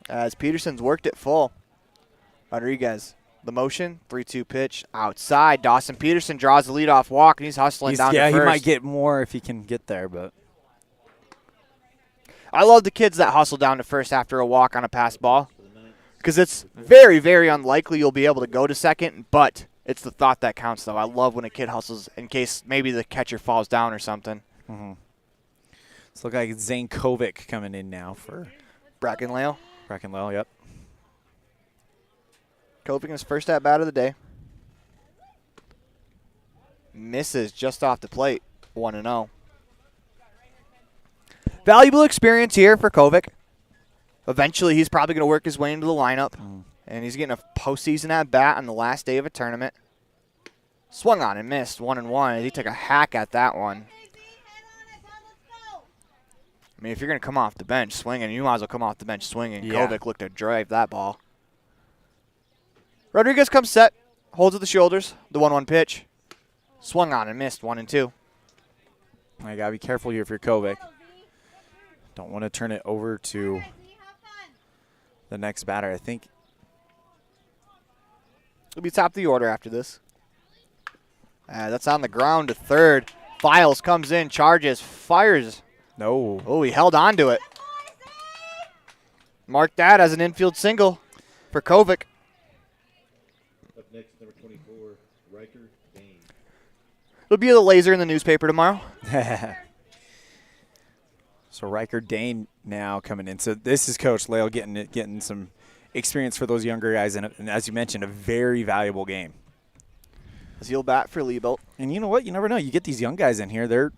As Peterson's worked it full. Rodriguez, the motion, 3-2 pitch outside. Dawson Peterson draws the leadoff walk, and he's hustling down to first. Yeah, he might get more if he can get there, but I love the kids that hustle down to first after a walk on a pass ball, because it's very, very unlikely you'll be able to go to second, but it's the thought that counts, though. I love when a kid hustles in case maybe the catcher falls down or something. Mm-hmm. It's looking like it's Zane Kovic coming in now for Brecken Lale. Brecken Lale, yep. Kovic in his first at-bat of the day. Misses just off the plate, 1-0. Valuable experience here for Kovic. Eventually, he's probably going to work his way into the lineup. And he's getting a postseason at-bat on the last day of a tournament. Swung on and missed, 1-1. He took a hack at that one. I mean, if you're going to come off the bench swinging, you might as well come off the bench swinging. Yeah. Kovic looked to drive that ball. Rodriguez comes set, holds with the shoulders, the 1-1 pitch. Swung on and missed, 1-2. I got to be careful here if you're Kovic. Don't want to turn it over to the next batter. I think it'll be top of the order after this. That's on the ground to third. Files comes in, charges, fires. No. Oh, he held on to it. Mark that as an infield single for Kovic. Up next, number 24, Riker Dane. It'll be the laser in the newspaper tomorrow. So Riker Dane now coming in. So this is Coach Lale getting some experience for those younger guys, and as you mentioned, a very valuable game. As he'll bat for Liebelt. And you know what? You never know. You get these young guys in here.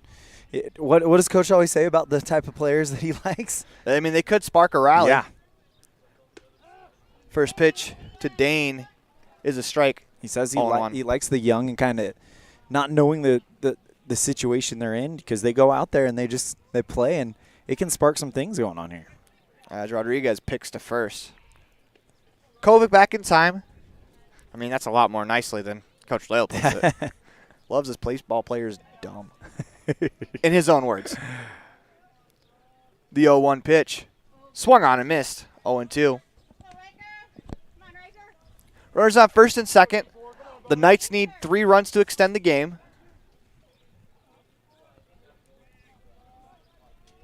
What does Coach always say about the type of players that he likes? I mean, they could spark a rally. Yeah. First pitch to Dane is a strike. He says he likes the young and kind of not knowing the situation they're in, because they go out there and they play, and it can spark some things going on here. As Rodriguez picks to first. Kovic back in time. I mean, that's a lot more nicely than Coach Lale puts it. Loves his baseball players dumb. In his own words. The 0-1 pitch. Swung on and missed. 0-2. Runners on first and second. The Knights need 3 runs to extend the game.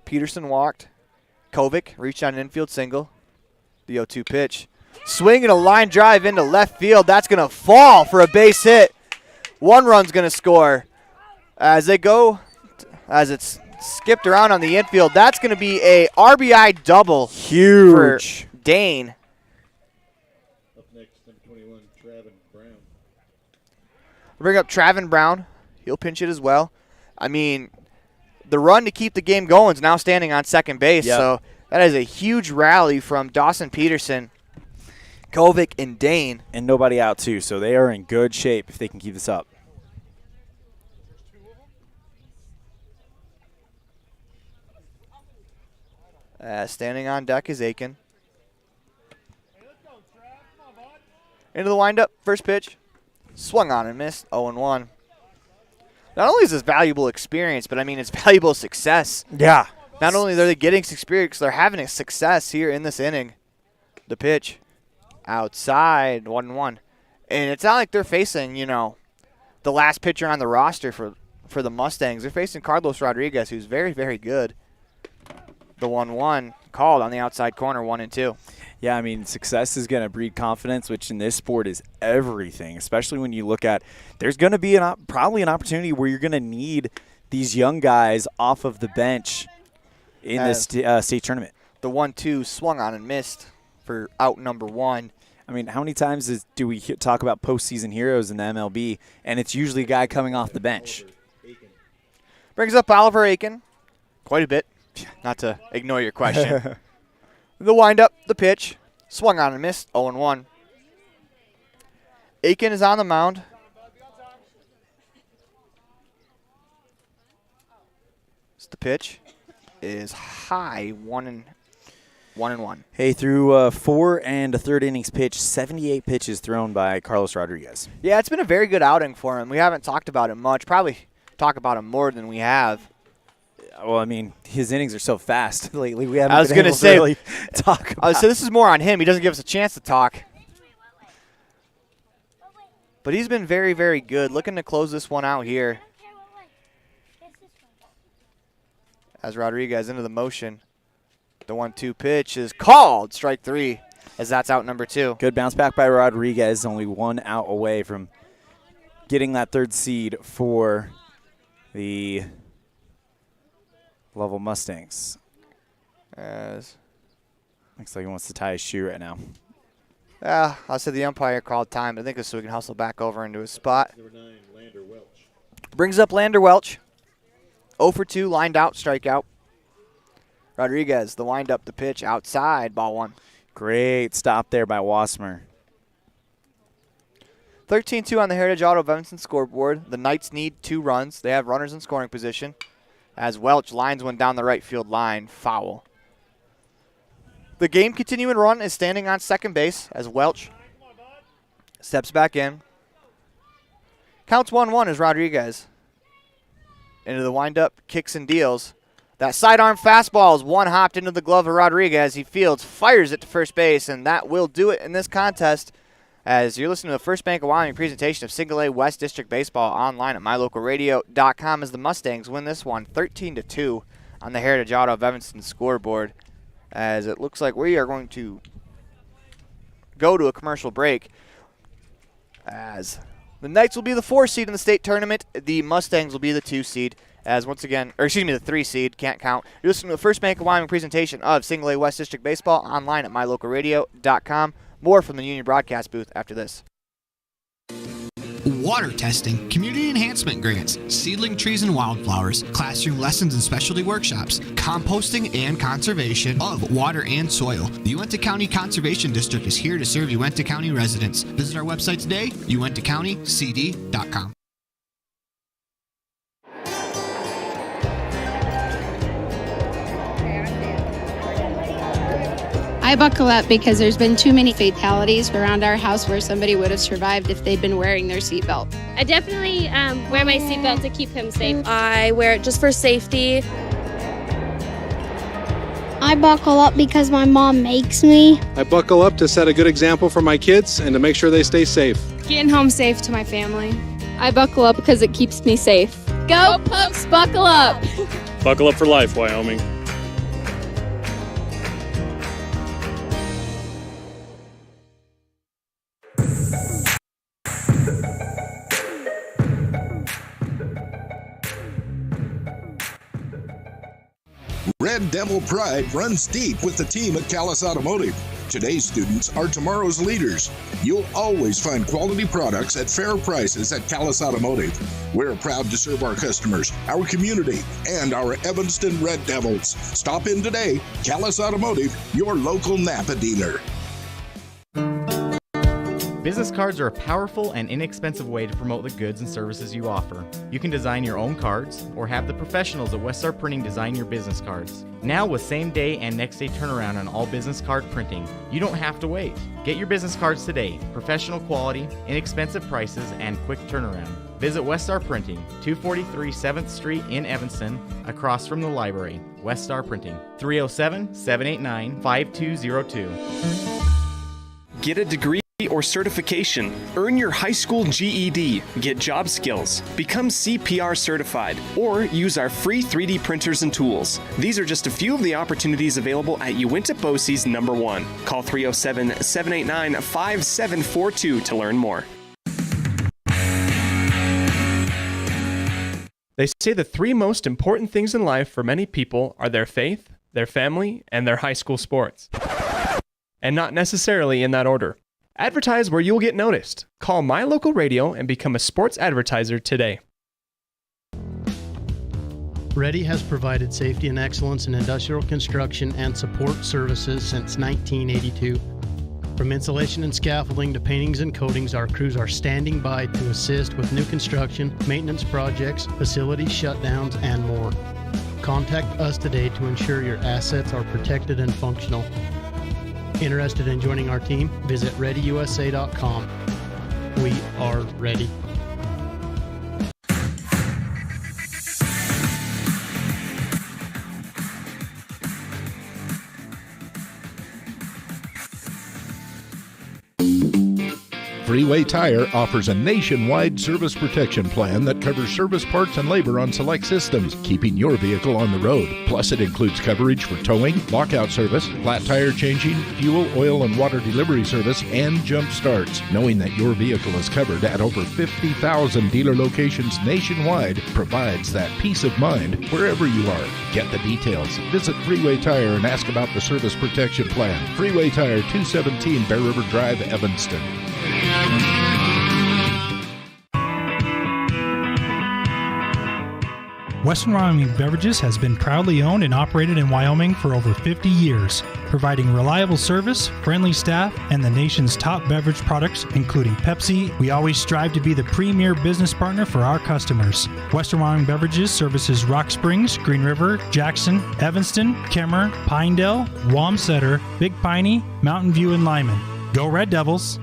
Peterson walked. Kovic reached on an infield single. The 0-2 pitch. Swing and a line drive into left field. That's going to fall for a base hit. 1 run's going to score. As it's skipped around on the infield, that's going to be a RBI double. Huge. For Dane. Up next, number 21, Travin Brown. Bring up Travin Brown. He'll pinch it as well. I mean, the run to keep the game going is now standing on second base. Yep. So that is a huge rally from Dawson Peterson, Kovic, and Dane. And nobody out, too, so they are in good shape if they can keep this up. Standing on deck is Aiken. Into the windup, first pitch. Swung on and missed, 0-1. Not only is this valuable experience, but I mean it's valuable success. Yeah. Not only are they getting experience, they're having a success here in this inning. The pitch, outside, 1-1. And it's not like they're facing, the last pitcher on the roster for the Mustangs. They're facing Carlos Rodriguez, who's very, very good. The 1-1 called on the outside corner, 1-2. Yeah, I mean, success is going to breed confidence, which in this sport is everything, especially when you look at there's going to be probably an opportunity where you're going to need these young guys off of the bench in this state tournament. The 1-2 swung on and missed for out number 1. I mean, how many times do we talk about postseason heroes in the MLB, and it's usually a guy coming off the bench? Brings up Oliver Aiken quite a bit. Not to ignore your question. The windup, the pitch, swung on and missed, 0-1. Aiken is on the mound. The pitch is high, 1-1. Hey, through 4 and a third innings pitch, 78 pitches thrown by Carlos Rodriguez. Yeah, it's been a very good outing for him. We haven't talked about him much. Probably talk about him more than we have. Well, I mean, his innings are so fast lately. We haven't been able to really talk about So this is more on him. He doesn't give us a chance to talk. But he's been very, very good. Looking to close this one out here. As Rodriguez into the motion. The 1-2 pitch is called. Strike 3, as that's out number 2. Good bounce back by Rodriguez. Only 1 out away from getting that 3rd seed for the Lovell Mustangs. As looks like he wants to tie his shoe right now. I said the umpire called time, but I think it's so we can hustle back over into his spot. Number 9, Lander Welch. Brings up Lander Welch. 0 for 2, lined out, strikeout. Rodriguez, the windup, the pitch, outside, ball 1. Great stop there by Wasmer. 13-2 on the Heritage Auto of Evanston scoreboard. The Knights need 2 runs. They have runners in scoring position. As Welch lines one down the right field line, foul. The game continuing run is standing on second base as Welch steps back in. Counts 1-1 as Rodriguez. Into the windup, kicks and deals. That sidearm fastball is one-hopped into the glove of Rodriguez. He fields, fires it to first base, and that will do it in this contest. As you're listening to the First Bank of Wyoming presentation of Single A West District Baseball online at mylocalradio.com as the Mustangs win this one 13-2 on the Heritage Auto of Evanston scoreboard. As it looks like we are going to go to a commercial break. As the Knights will be the 4 seed in the state tournament, the Mustangs will be the 2 seed. As once again, the 3 seed, can't count. You're listening to the First Bank of Wyoming presentation of Single A West District Baseball online at mylocalradio.com. More from the Union Broadcast booth after this. Water testing, community enhancement grants, seedling trees and wildflowers, classroom lessons and specialty workshops, composting and conservation of water and soil. The Uintah County Conservation District is here to serve Uintah County residents. Visit our website today, uintahcountycd.com. I buckle up because there's been too many fatalities around our house where somebody would have survived if they'd been wearing their seatbelt. I definitely wear my seatbelt to keep him safe. I wear it just for safety. I buckle up because my mom makes me. I buckle up to set a good example for my kids and to make sure they stay safe. Getting home safe to my family. I buckle up because it keeps me safe. Go Pokes, buckle up! Buckle up for life, Wyoming. Red Devil pride runs deep with the team at Cowley Automotive. Today's students are tomorrow's leaders. You'll always find quality products at fair prices at Cowley Automotive. We're proud to serve our customers, our community, and our Evanston Red Devils. Stop in today. Cowley Automotive, your local Napa dealer. Business cards are a powerful and inexpensive way to promote the goods and services you offer. You can design your own cards or have the professionals at Westar Printing design your business cards. Now with same day and next day turnaround on all business card printing, you don't have to wait. Get your business cards today. Professional quality, inexpensive prices, and quick turnaround. Visit Westar Printing, 243 7th Street in Evanston, across from the library. Westar Printing, 307-789-5202. Get a degree or certification, earn your high school GED, get job skills, become CPR certified, or use our free 3D printers and tools. These are just a few of the opportunities available at Uinta BOCES number 1. Call 307-789-5742 to learn more. They say the 3 most important things in life for many people are their faith, their family, and their high school sports. And not necessarily in that order. Advertise where you'll get noticed. Call My Local Radio and become a sports advertiser today. Ready has provided safety and excellence in industrial construction and support services since 1982. From insulation and scaffolding to paintings and coatings, our crews are standing by to assist with new construction, maintenance projects, facility shutdowns, and more. Contact us today to ensure your assets are protected and functional. Interested in joining our team? Visit ReadyUSA.com. We are ready. Freeway Tire offers a nationwide service protection plan that covers service parts and labor on select systems, keeping your vehicle on the road. Plus, it includes coverage for towing, lockout service, flat tire changing, fuel, oil, and water delivery service, and jump starts. Knowing that your vehicle is covered at over 50,000 dealer locations nationwide provides that peace of mind wherever you are. Get the details. Visit Freeway Tire and ask about the service protection plan. Freeway Tire, 217 Bear River Drive, Evanston. Western Wyoming Beverages has been proudly owned and operated in Wyoming for over 50 years, providing reliable service, friendly staff, and the nation's top beverage products, including Pepsi. We always strive to be the premier business partner for our customers. Western Wyoming Beverages services Rock Springs, Green River, Jackson, Evanston, Kemmer, Pinedale, Wamsutter, Big Piney, Mountain View, and Lyman. Go Red Devils!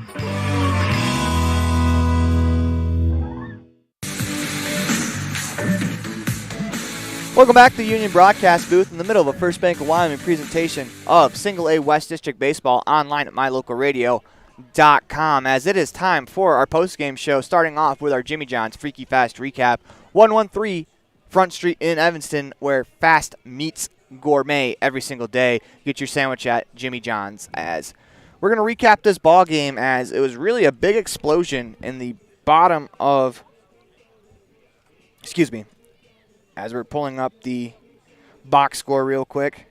Welcome back to the Union Broadcast Booth in the middle of a First Bank of Wyoming presentation of Single A West District Baseball online at mylocalradio.com, as it is time for our postgame show, starting off with our Jimmy John's Freaky Fast recap. 113 Front Street in Evanston, where fast meets gourmet every single day. Get your sandwich at Jimmy John's. As we're going to recap this ball game, as it was really a big explosion in the bottom of, as we're pulling up the box score real quick,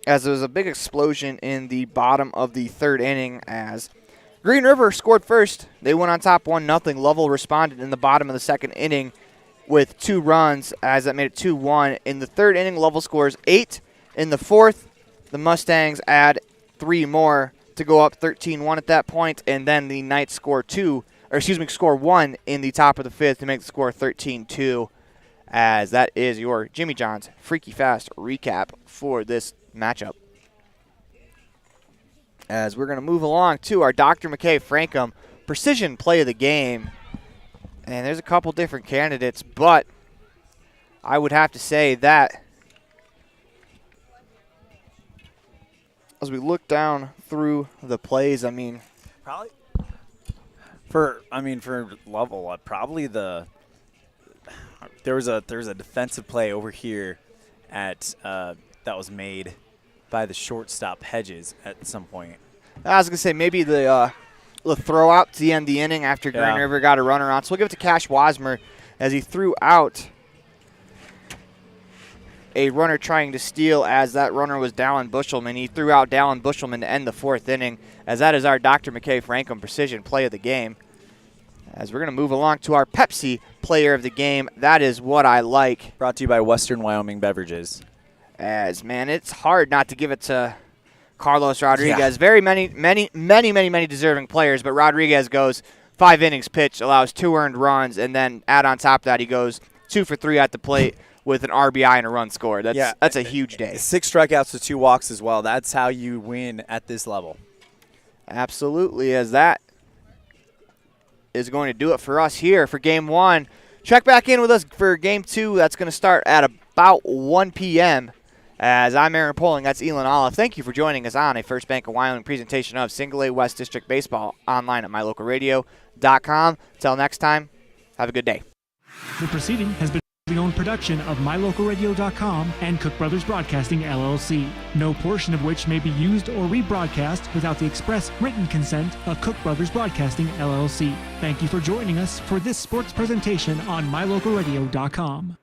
as there was a big explosion in the bottom of the third inning, as Green River scored first. They went on top 1-0. Lovell responded in the bottom of the second inning with 2 runs, as that made it 2-1. In the third inning, Lovell scores 8. In the fourth, the Mustangs add 3 more to go up 13-1 at that point, and then the Knights score 1 in the top of the fifth to make the score 13-2, as that is your Jimmy John's Freaky Fast recap for this matchup. As we're going to move along to our Dr. McKay Frankum Precision Play of the Game. And there's a couple different candidates, but I would have to say that as we look down through the plays, I mean, probably for Lovell, probably there was a defensive play over here at that was made by the shortstop Hedges at some point. I was gonna say maybe the throw out to the end of the inning after Green River got a runner on. So we'll give it to Cash Wasmer as he threw out a runner trying to steal, as that runner was Dallin Bushelman. He threw out Dallin Bushelman to end the 4th inning, as that is our Dr. McKay Franklin Precision play of the game. As we're going to move along to our Pepsi player of the game. That is what I like. Brought to you by Western Wyoming Beverages. As, man, it's hard not to give it to Carlos Rodriguez. Yeah. Very many deserving players, but Rodriguez goes 5 innings pitched, allows 2 earned runs, and then add on top of that, he goes 2 for 3 at the plate with an RBI and a run scored. That's a huge day. 6 strikeouts to 2 walks as well. That's how you win at this level. Absolutely, as that is going to do it for us here for Game 1. Check back in with us for Game 2. That's going to start at about 1 p.m. As I'm Aaron Poling, that's Elan Olliff. Thank you for joining us on a First Bank of Wyoming presentation of Single A West District Baseball online at mylocalradio.com. Until next time, have a good day. The proceeding has been the own production of mylocalradio.com and Cook Brothers Broadcasting, LLC. No portion of which may be used or rebroadcast without the express written consent of Cook Brothers Broadcasting, LLC. Thank you for joining us for this sports presentation on mylocalradio.com.